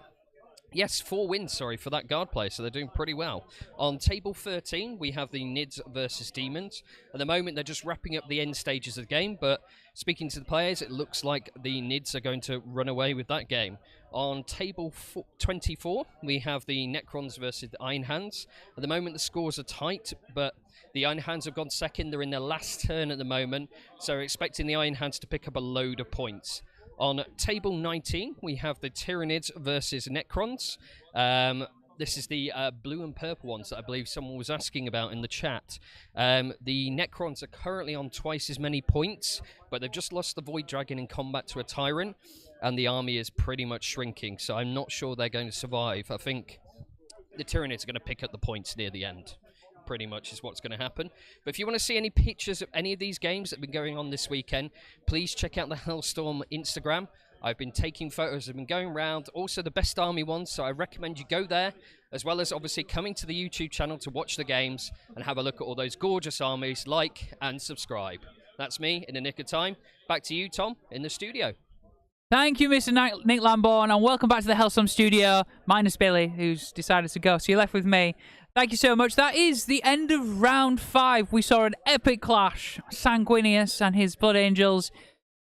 Yes, 4 wins, sorry, for that Guard player, so they're doing pretty well. On Table 13, we have the Nids versus Demons. At the moment, they're just wrapping up the end stages of the game, but speaking to the players, it looks like the Nids are going to run away with that game. On Table 24, we have the Necrons versus the Iron Hands. At the moment, the scores are tight, but the Iron Hands have gone second. They're in their last turn at the moment, so we're expecting the Iron Hands to pick up a load of points. On Table 19, we have the Tyranids versus Necrons. This is the blue and purple ones that I believe someone was asking about in the chat. The Necrons are currently on twice as many points, but they've just lost the Void Dragon in combat to a Tyrant, and the army is pretty much shrinking, so I'm not sure they're going to survive. I think the Tyranids are going to pick up the points near the end. Pretty much is what's going to happen. But if you want to see any pictures of any of these games that have been going on this weekend, please check out the Hellstorm Instagram. I've been taking photos, I've been going around, also the best army ones, so I recommend you go there, as well as obviously coming to the YouTube channel to watch the games and have a look at all those gorgeous armies. Like and subscribe. That's me in the nick of time. Back to you, Tom, in the studio. Thank you, Mr. Nick Lamborn, and welcome back to the Hellstorm studio, minus Billy, who's decided to go, so you're left with me. Thank you so much. That is the end of round 5. We saw an epic clash. Sanguinius and his Blood Angels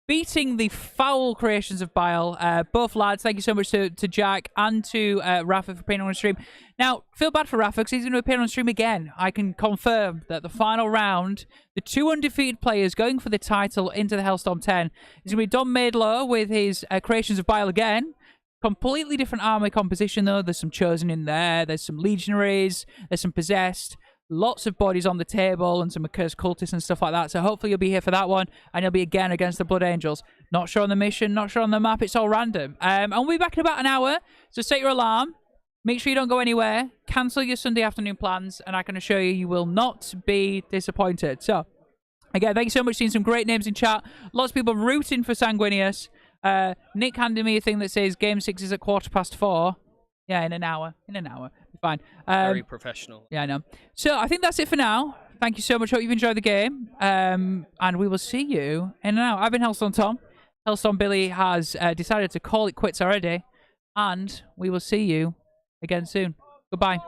beating the foul creations of BILE. Both lads, thank you so much to Jack and to Rafa for appearing on stream. Now, feel bad for Rafa because he's going to appear on stream again. I can confirm that the final round, the 2 undefeated players going for the title into the Hellstorm 10 is going to be Don Maidlow with his Creations of BILE again. Completely different army composition, though. There's some Chosen in there. There's some Legionaries. There's some Possessed. Lots of bodies on the table and some Accursed Cultists and stuff like that. So hopefully you'll be here for that one. And you'll be again against the Blood Angels. Not sure on the mission. Not sure on the map. It's all random. And we'll be back in about an hour. So set your alarm. Make sure you don't go anywhere. Cancel your Sunday afternoon plans, and I can assure you, you will not be disappointed. So, again, thank you so much. Seen some great names in chat. Lots of people rooting for Sanguinius. Nick handed me a thing that says Game 6 is at 4:15. Yeah, in an hour. In an hour. Fine. Very professional. Yeah, I know. So, I think that's it for now. Thank you so much. Hope you've enjoyed the game. And we will see you in an hour. I've been Hellstorm Tom. Hellstorm Billy has decided to call it quits already. And we will see you again soon. Goodbye.